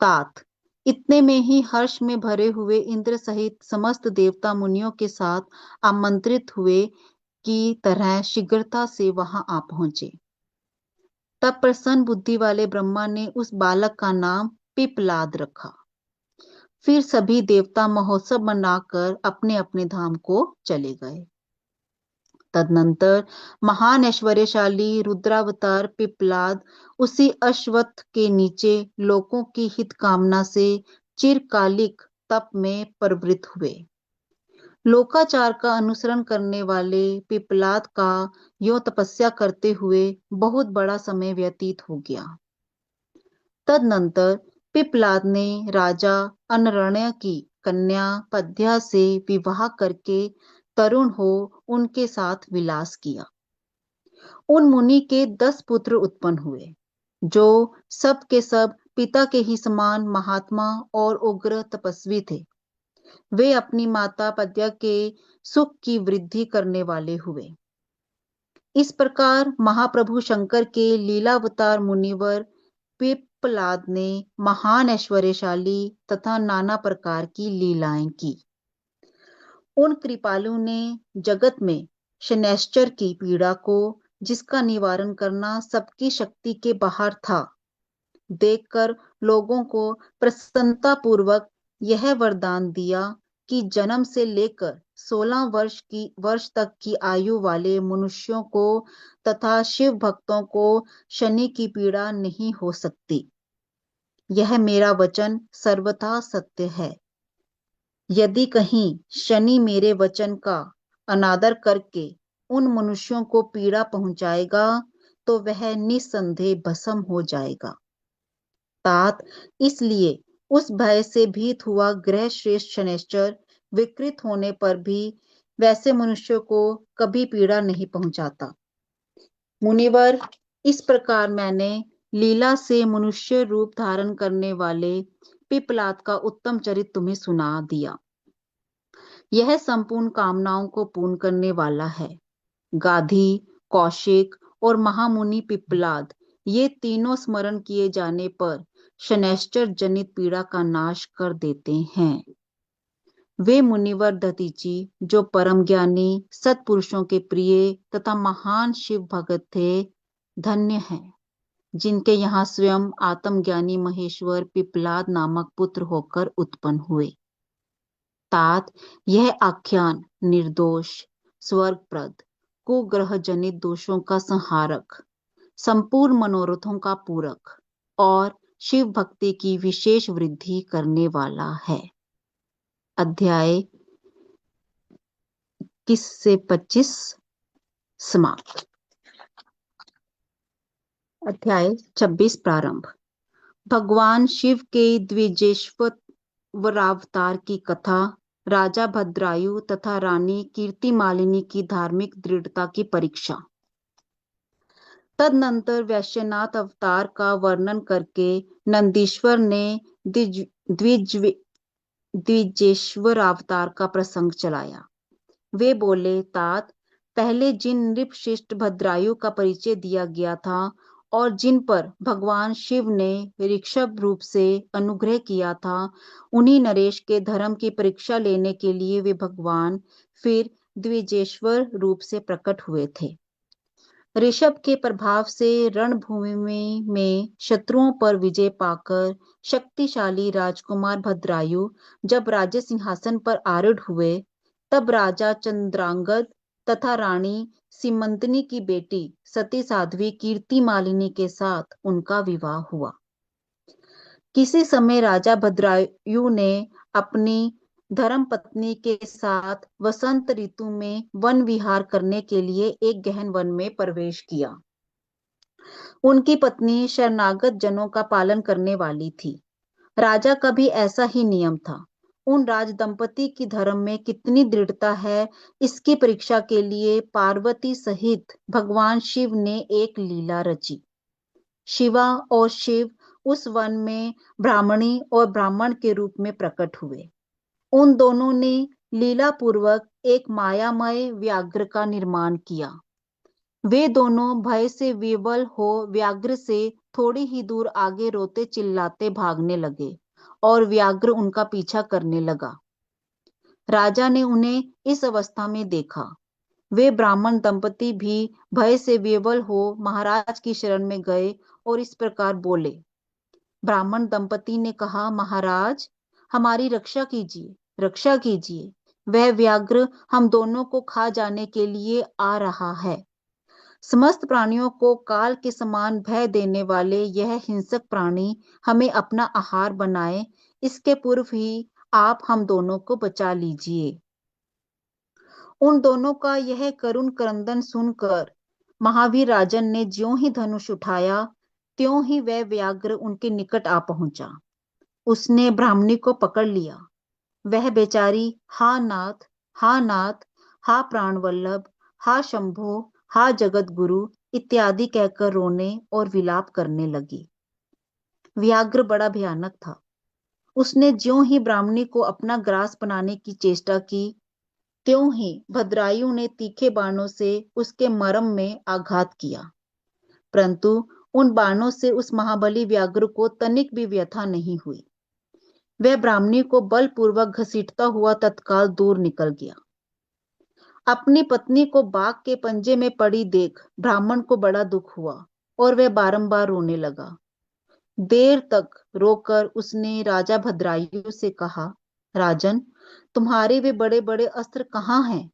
तात इतने में ही हर्ष में भरे हुए इंद्र सहित समस्त देवता मुनियों के साथ आमंत्रित हुए की तरह शीघ्रता से वहां आ पहुंचे। तब प्रसन्न बुद्धि वाले ब्रह्मा ने उस बालक का नाम पिपलाद रखा। फिर सभी देवता महोत्सव मनाकर अपने अपने धाम को चले गए। तदनंतर महान ऐश्वर्यशाली रुद्रावतार पिप्पलाद उसी अश्वत्थ के नीचे लोगों की हित कामना से चिरकालिक तप में प्रवृत्त हुए। लोकाचार का अनुसरण करने वाले पिप्पलाद का यो तपस्या करते हुए बहुत बड़ा समय व्यतीत हो गया। तदनंतर पिप्पलाद ने राजा अनरण्य की कन्या पद्या से विवाह करके तरुण हो उनके साथ विलास किया। उन मुनि के 10 पुत्र उत्पन्न हुए, जो सब के सब पिता के ही समान महात्मा और उग्र तपस्वी थे। वे अपनी माता पद्या के सुख की वृद्धि करने वाले हुए। इस प्रकार महाप्रभु शंकर के लीलावतार मुनिवर पिप्पलाद ने महान ऐश्वर्यशाली तथा नाना प्रकार की लीलाएं की। उन कृपालु ने जगत में शनैश्चर की पीड़ा को, जिसका निवारण करना सबकी शक्ति के बाहर था, देखकर लोगों को प्रसन्नता पूर्वक यह वरदान दिया कि जन्म से लेकर 16 वर्ष तक की आयु वाले मनुष्यों को तथा शिव भक्तों को शनि की पीड़ा नहीं हो सकती। यह मेरा वचन सर्वथा सत्य है। यदि कहीं शनि मेरे वचन का अनादर करके उन मनुष्यों को पीड़ा पहुंचाएगा तो वह निस्संदेह भस्म हो जाएगा। तात इसलिए उस भय से भीत हुआ ग्रह श्रेष्ठ शनैश्चर विकृत होने पर भी वैसे मनुष्यों को कभी पीड़ा नहीं पहुंचाता। मुनिवर, इस प्रकार मैंने लीला से मनुष्य रूप धारण करने वाले पिप्पलाद का उत्तम चरित्र तुम्हें सुना दिया। यह संपूर्ण कामनाओं को पूर्ण करने वाला है। गाधी, कौशिक और महामुनि पिप्पलाद, ये तीनों स्मरण किए जाने पर शनैश्चर जनित पीड़ा का नाश कर देते हैं। वे मुनिवर दधीची, जो परम ज्ञानी सत्पुरुषों के प्रिय तथा महान शिव भगत थे, धन्य हैं, जिनके यहाँ स्वयं आत्मज्ञानी महेश्वर पिप्पलाद नामक पुत्र होकर उत्पन्न हुए। तात यह आख्यान निर्दोष, स्वर्गप्रद, कुग्रह जनित दोषों का संहारक, संपूर्ण मनोरथों का पूरक और शिव भक्ति की विशेष वृद्धि करने वाला है। अध्याय 21 से 25 समाप्त। अध्याय 26 प्रारंभ। भगवान शिव के द्विजेश्वरावतार की कथा, राजा भद्रायु तथा रानी कीर्तिमालिनी की धार्मिक दृढ़ता की परीक्षा। तदनंतर वैश्यनाथ अवतार का वर्णन करके नंदीश्वर ने द्विजेश्वर अवतार का प्रसंग चलाया। वे बोले, तात, पहले जिन नृपश्रेष्ठ भद्रायु का परिचय दिया गया था और जिन पर भगवान शिव ने ऋषभ रूप से अनुग्रह किया था, उन्हीं नरेश के धर्म की परीक्षा लेने के लिए वे भगवान फिर द्विजेश्वर रूप से प्रकट हुए थे। ऋषभ के प्रभाव से रणभूमि में शत्रुओं पर विजय पाकर शक्तिशाली राजकुमार भद्रायु जब राज्य सिंहासन पर आरूढ़ हुए, तब राजा चंद्रांगद तथा रानी सीमंतनी की बेटी सती साध्वी कीर्तिमालिनी के साथ उनका विवाह हुआ। किसी समय राजा भद्रायु ने अपनी धर्म पत्नी के साथ वसंत ऋतु में वन विहार करने के लिए एक गहन वन में प्रवेश किया। उनकी पत्नी शरणागत जनों का पालन करने वाली थी। राजा का भी ऐसा ही नियम था। उन राज दंपति की धर्म में कितनी दृढ़ता है, इसकी परीक्षा के लिए पार्वती सहित भगवान शिव ने एक लीला रची। शिवा और शिव उस वन में ब्राह्मणी और ब्राह्मण के रूप में प्रकट हुए। उन दोनों ने लीला पूर्वक एक मायामय व्याघ्र का निर्माण किया। वे दोनों भय से विवल हो व्याघ्र से थोड़ी ही दूर आगे रोते चिल्लाते भागने लगे और व्याघ्र उनका पीछा करने लगा। राजा ने उन्हें इस अवस्था में देखा। वे ब्राह्मण दंपति भी भय से विवल हो महाराज की शरण में गए और इस प्रकार बोले। ब्राह्मण दंपति ने कहा, महाराज, हमारी रक्षा कीजिए, रक्षा कीजिए। वह व्याघ्र हम दोनों को खा जाने के लिए आ रहा है। समस्त प्राणियों को काल के समान भय देने वाले यह हिंसक प्राणी हमें अपना आहार बनाए, इसके पूर्व ही आप हम दोनों को बचा लीजिए। उन दोनों का यह करुण क्रंदन सुनकर महावीर राजन ने ज्यों ही धनुष उठाया, त्यों ही वह व्याघ्र उनके निकट आ पहुंचा। उसने ब्राह्मणी को पकड़ लिया। वह बेचारी हा नाथ, हा नाथ, हा प्राण वल्लभ, हा शंभो, हा जगत गुरु इत्यादि कहकर रोने और विलाप करने लगी। व्याघ्र बड़ा भयानक था। उसने ज्यों ही ब्राह्मणी को अपना ग्रास बनाने की चेष्टा की, त्यों ही भद्रायु ने तीखे बाणों से उसके मर्म में आघात किया, परंतु उन बाणों से उस महाबली व्याघ्र को तनिक भी व्यथा नहीं हुई। वह ब्राह्मणी को बलपूर्वक घसीटता हुआ तत्काल दूर निकल गया। अपनी पत्नी को बाघ के पंजे में पड़ी देख ब्राह्मण को बड़ा दुख हुआ और वह बारंबार रोने लगा। देर तक रोकर उसने राजा भद्रायु से कहा, राजन, तुम्हारे वे बड़े बड़े अस्त्र कहाँ हैं?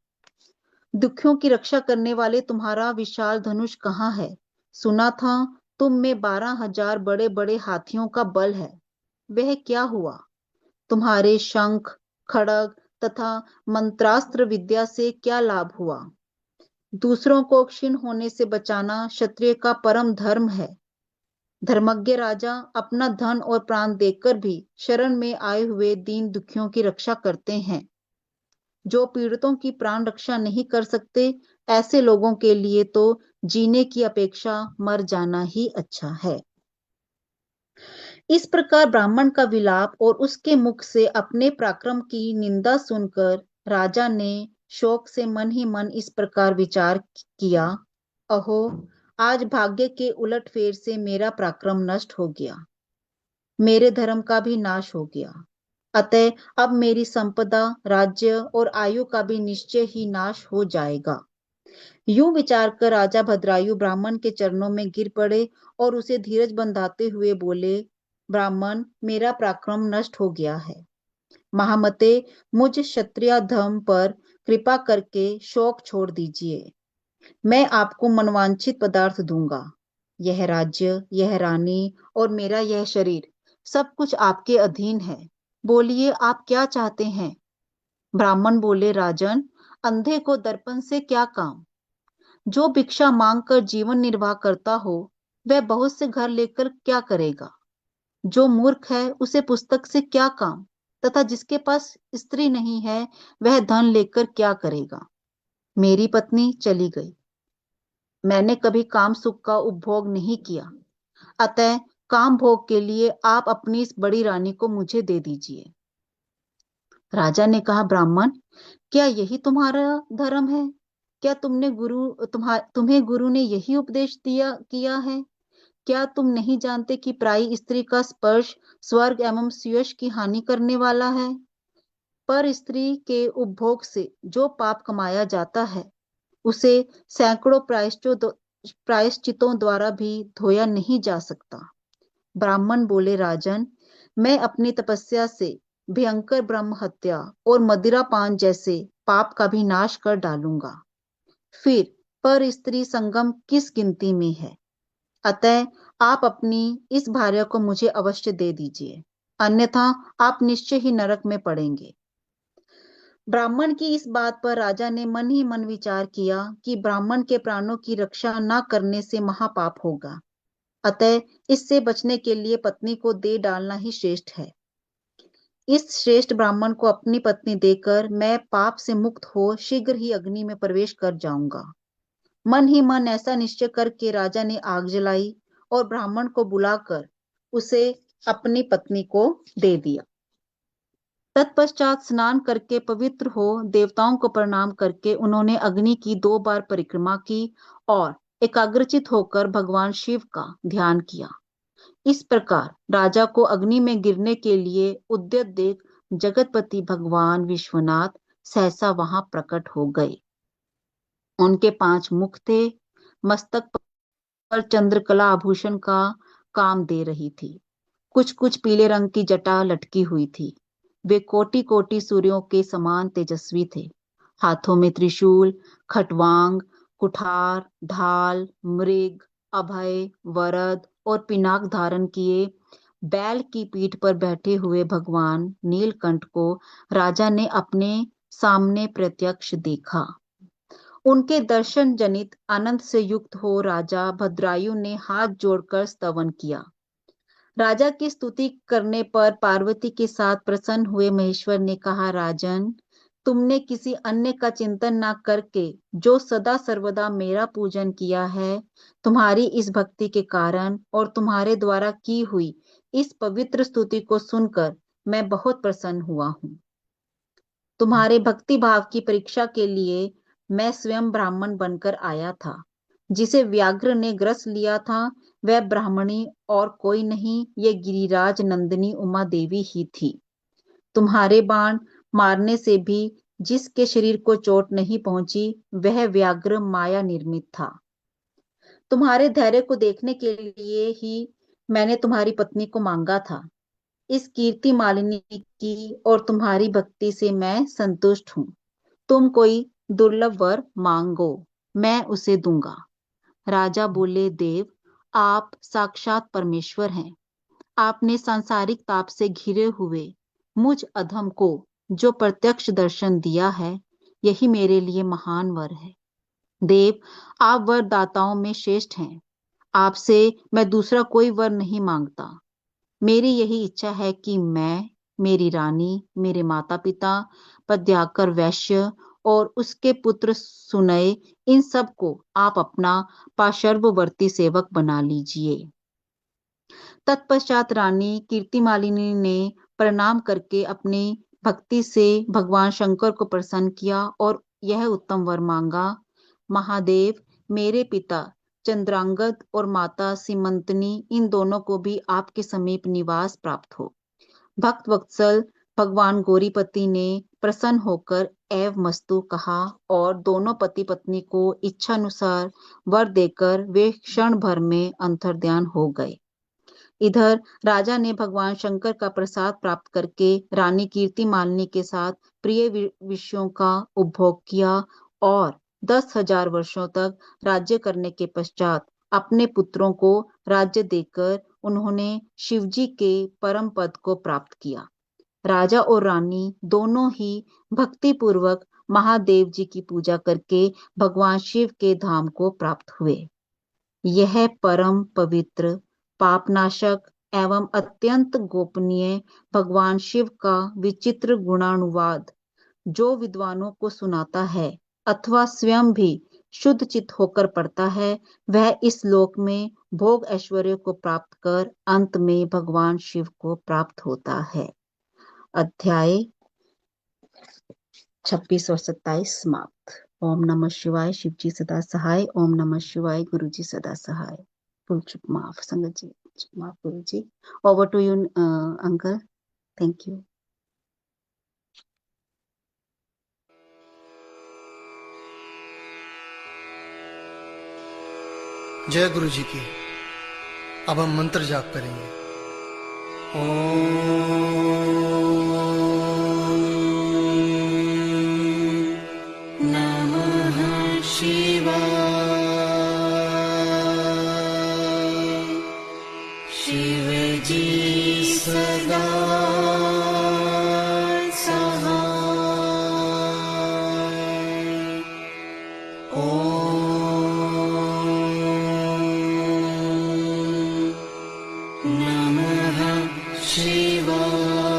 दुखियों की रक्षा करने वाले तुम्हारा विशाल धनुष कहाँ है? सुना था तुम में 12,000 बड़े बड़े हाथियों का बल है। वह क्या हुआ? तुम्हारे शंख, खड़ग तथा मंत्रास्त्र विद्या से क्या लाभ हुआ? दूसरों को क्षीण होने से बचाना क्षत्रिय का परम धर्म है। धर्मज्ञ राजा अपना धन और प्राण देकर भी शरण में आए हुए दीन दुखियों की रक्षा करते हैं। जो पीड़ितों की प्राण रक्षा नहीं कर सकते, ऐसे लोगों के लिए तो जीने की अपेक्षा मर जाना ही अच्छा है। इस प्रकार ब्राह्मण का विलाप और उसके मुख से अपने पराक्रम की निंदा सुनकर राजा ने शोक से मन ही मन इस प्रकार विचार किया, अहो, आज भाग्य के उलटफेर से मेरा पराक्रम नष्ट हो गया, मेरे धर्म का भी नाश हो गया। अतः अब मेरी संपदा, राज्य और आयु का भी निश्चय ही नाश हो जाएगा। यूं विचार कर राजा भद्रायु ब्राह्मण के चरणों में गिर पड़े और उसे धीरज बंधाते हुए बोले, ब्राह्मण, मेरा पराक्रम नष्ट हो गया है। महामते, मुझ क्षत्रिय धर्म पर कृपा करके शोक छोड़ दीजिए। मैं आपको मनवांछित पदार्थ दूंगा। यह राज्य, यह रानी और मेरा यह शरीर सब कुछ आपके अधीन है। बोलिए, आप क्या चाहते हैं? ब्राह्मण बोले, राजन, अंधे को दर्पण से क्या काम? जो भिक्षा मांगकर जीवन निर्वाह करता हो, वह बहुत से घर लेकर क्या करेगा? जो मूर्ख है, उसे पुस्तक से क्या काम? तथा जिसके पास स्त्री नहीं है, वह धन लेकर क्या करेगा? मेरी पत्नी चली गई। मैंने कभी काम सुख का उपभोग नहीं किया, अतः काम भोग के लिए आप अपनी इस बड़ी रानी को मुझे दे दीजिए। राजा ने कहा, ब्राह्मण, क्या यही तुम्हारा धर्म है? क्या तुम्हें गुरु ने यही उपदेश किया है? क्या तुम नहीं जानते कि पराई स्त्री का स्पर्श स्वर्ग एवं सुयश की हानि करने वाला है? पर स्त्री के उपभोग से जो पाप कमाया जाता है, उसे सैकड़ों प्रायश्चितों द्वारा भी धोया नहीं जा सकता। ब्राह्मण बोले, राजन, मैं अपनी तपस्या से भयंकर ब्रह्म हत्या और मदिरा पान जैसे पाप का भी नाश कर डालूंगा। फिर पर स्त्री संगम किस गिनती में है? अतः आप अपनी इस भार्या को मुझे अवश्य दे दीजिए, अन्यथा आप निश्चय ही नरक में पड़ेंगे। ब्राह्मण की इस बात पर राजा ने मन ही मन विचार किया कि ब्राह्मण के प्राणों की रक्षा न करने से महापाप होगा, अतः इससे बचने के लिए पत्नी को दे डालना ही श्रेष्ठ है। इस श्रेष्ठ ब्राह्मण को अपनी पत्नी देकर मैं पाप से मुक्त हो शीघ्र ही अग्नि में प्रवेश कर जाऊंगा। मन ही मन ऐसा निश्चय करके राजा ने आग जलाई और ब्राह्मण को बुलाकर उसे अपनी पत्नी को दे दिया। तत्पश्चात स्नान करके पवित्र हो देवताओं को प्रणाम करके उन्होंने अग्नि की 2 बार परिक्रमा की और एकाग्रचित होकर भगवान शिव का ध्यान किया। इस प्रकार राजा को अग्नि में गिरने के लिए उद्यत देख जगतपति भगवान विश्वनाथ सहसा वहां प्रकट हो गए। उनके 5 मुख थे, मस्तक पर चंद्रकला आभूषण का काम दे रही थी, कुछ कुछ पीले रंग की जटा लटकी हुई थी। वे कोटि कोटि सूर्यों के समान तेजस्वी थे। हाथों में त्रिशूल, खटवांग, कुठार, ढाल, मृग, अभय, वरद और पिनाक धारण किए बैल की पीठ पर बैठे हुए भगवान नीलकंठ को राजा ने अपने सामने प्रत्यक्ष देखा। उनके दर्शन जनित आनंद से युक्त हो राजा भद्रायु ने हाथ जोड़कर स्तवन किया। राजा की स्तुति करने पर पार्वती के साथ प्रसन्न हुए महेश्वर ने कहा, राजन, तुमने किसी अन्य का चिंतन न करके जो सदा सर्वदा मेरा पूजन किया है, तुम्हारी इस भक्ति के कारण और तुम्हारे द्वारा की हुई इस पवित्र स्तुति को सुनकर मैं बहुत प्रसन्न हुआ हूँ। तुम्हारे भक्ति भाव की परीक्षा के लिए मैं स्वयं ब्राह्मण बनकर आया था। जिसे व्याघ्र ने ग्रस लिया था वह ब्राह्मणी और कोई नहीं, ये गिरिराज नंदिनी उमा देवी ही थी। तुम्हारे बाण मारने से भी जिसके शरीर को चोट नहीं पहुंची वह व्याघ्र माया निर्मित था। तुम्हारे धैर्य को देखने के लिए ही मैंने तुम्हारी पत्नी को मांगा था। इस कीर्ति मालिनी की और तुम्हारी भक्ति से मैं संतुष्ट हूँ। तुम कोई दुर्लभ वर मांगो, मैं उसे दूंगा। राजा बोले, देव, आप साक्षात परमेश्वर हैं। आपने सांसारिक ताप से घिरे हुए मुझ अधम को जो प्रत्यक्ष दर्शन दिया है, यही मेरे लिए महान वर है। देव, आप वरदाताओं में श्रेष्ठ हैं। आपसे मैं दूसरा कोई वर नहीं मांगता। मेरी यही इच्छा है कि मैं, मेरी रानी, मेरे माता पिता, पद्याकर वैश्य और उसके पुत्र सुनय, इन सब को आप अपना पार्श्ववर्ती सेवक बना लीजिए। तत्पश्चात रानी कीर्तिमालिनी ने प्रणाम करके अपनी भक्ति से भगवान शंकर को प्रसन्न किया और यह उत्तम वर मांगा, महादेव, मेरे पिता चंद्रांगद और माता सीमंतनी, इन दोनों को भी आपके समीप निवास प्राप्त हो। भक्त वत्सल भगवान गौरीपति ने प्रसन्न होकर एव मस्तु कहा और दोनों पति पत्नी को इच्छानुसार वर देकर वे क्षण भर में अंतर्ध्यान हो गए। इधर राजा ने भगवान शंकर का प्रसाद प्राप्त करके रानी कीर्तिमालिनी के साथ प्रिय विषयों का उपभोग किया और 10,000 वर्षों तक राज्य करने के पश्चात अपने पुत्रों को राज्य देकर उन्होंने शिवजी के परम पद को प्राप्त किया। राजा और रानी दोनों ही भक्ति पूर्वक महादेव जी की पूजा करके भगवान शिव के धाम को प्राप्त हुए। यह परम पवित्र, पापनाशक एवं अत्यंत गोपनीय भगवान शिव का विचित्र गुणानुवाद जो विद्वानों को सुनाता है अथवा स्वयं भी शुद्ध चित्त होकर पढ़ता है, वह इस लोक में भोग ऐश्वर्य को प्राप्त कर अंत में भगवान शिव को प्राप्त होता है। अध्याय 26 और 27 समाप्त। ओम नमः शिवाय। शिवजी सदा सहाय। ओम नमः शिवाय। गुरु जी सदा सहाय। फुल चुप माफ संगत जी, चुप माफ Guru ji. Over to you uncle. Thank you. जय गुरु जी की। अब हम मंत्र जाप करेंगे। नमः शिवाय। शिवजी सदा नमः शिवाय।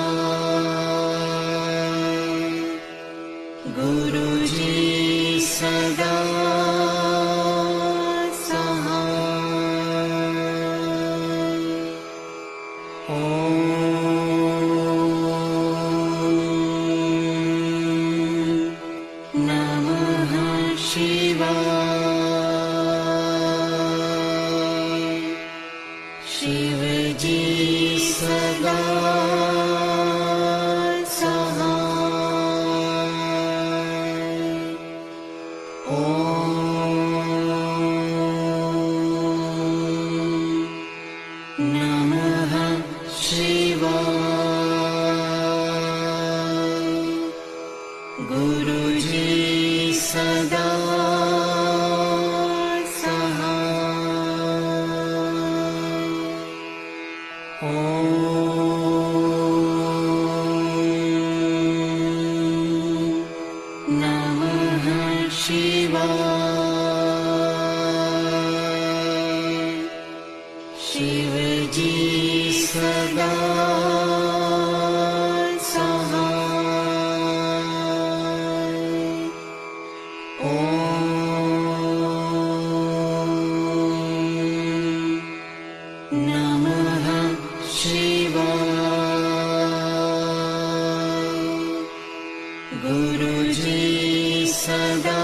गुरु जी सदा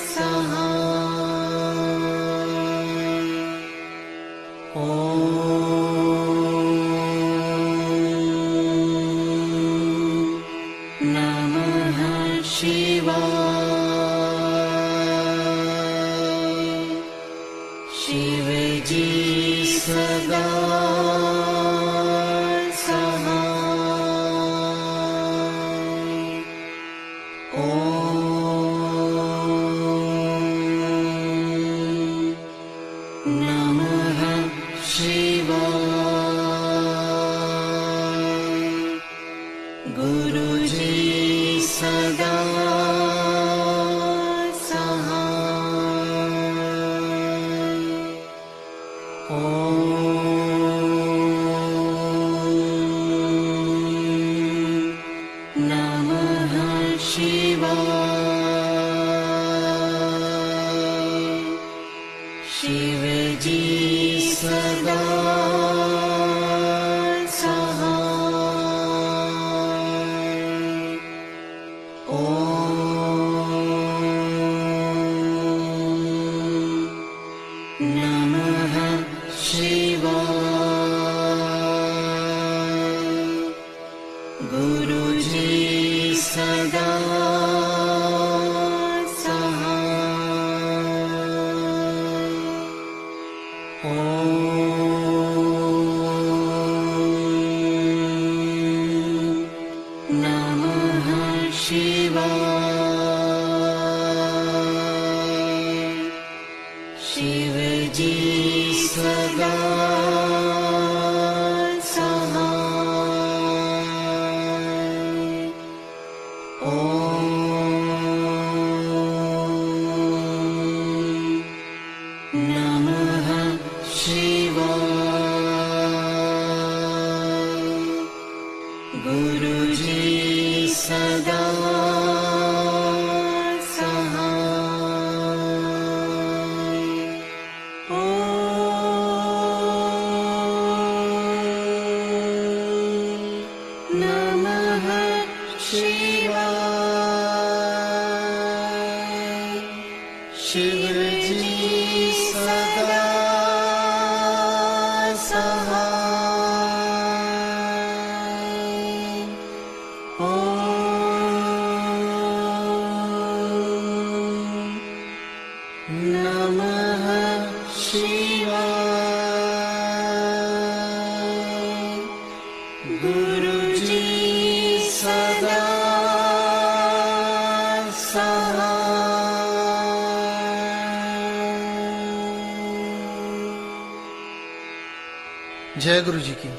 सहाय। ओम नमः शिवाय। शिव जी सदा सहाय। ओम नमः शिवाय। गुरु जी सदा सहाय। ओम नमः शिवाय। शिव जी सदा सहाय। ओम नमः शिवाय। गुरु जी सदा सहाय। ओम नमः शिवाय। शिव जी सदा सहाय। ओम नमः शिवाय। गुरु जी सदा सहाय। ओम नमः शिवाय। शिव जी सदा सहाय। ओम नमः शिवाय। गुरु जी सदा सहाय। जय गुरु जी की।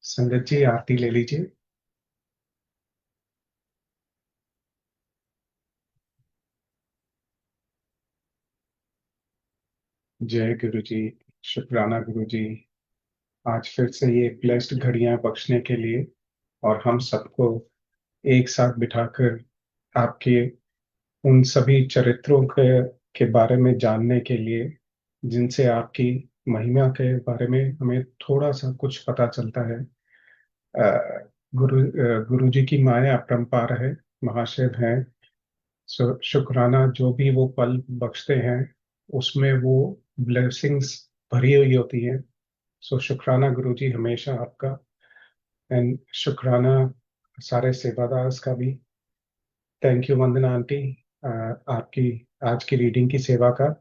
संगत जी आरती ले लीजिए। जय गुरु जी, शुक्राना गुरु जी, आज फिर से ये ब्लेस्ड घड़ियां बख्शने के लिए और हम सबको एक साथ बिठाकर आपके उन सभी चरित्रों के बारे में जानने के लिए जिनसे आपकी महिमा के बारे में हमें थोड़ा सा कुछ पता चलता है। गुरु जी की माया अपरंपार है, महाशिव है। शुक्राना, जो भी वो पल बख्शते हैं उसमें वो ब्लेसिंग्स भरी हुई होती हैं। सो शुक्राना गुरु जी हमेशा आपका, एंड शुक्राना सारे सेवादार्स का भी। थैंक यू वंदना आंटी, आपकी आज की रीडिंग की सेवा का।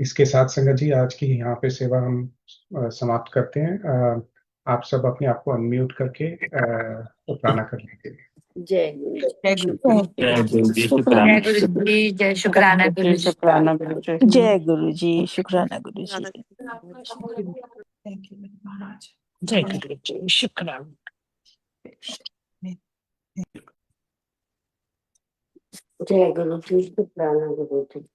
इसके साथ संगत जी आज की यहाँ पे सेवा हम समाप्त करते हैं। आप सब अपने आप को अनम्यूट करके शुक्राना कर लीजिए। जय गुरु जी। जय गुरु जी, जय गुरु जी, शुक्राना। जय गुरु जी, जय शुक्राना गुरु जी। शुक्राना गुरु जी। जय गुरु जी, शुक्राना गुरु जी। थैंक यू महाराज। जय गुरु जी, शुक्राना। जय गुरु जी, शुक्राना गुरु जी।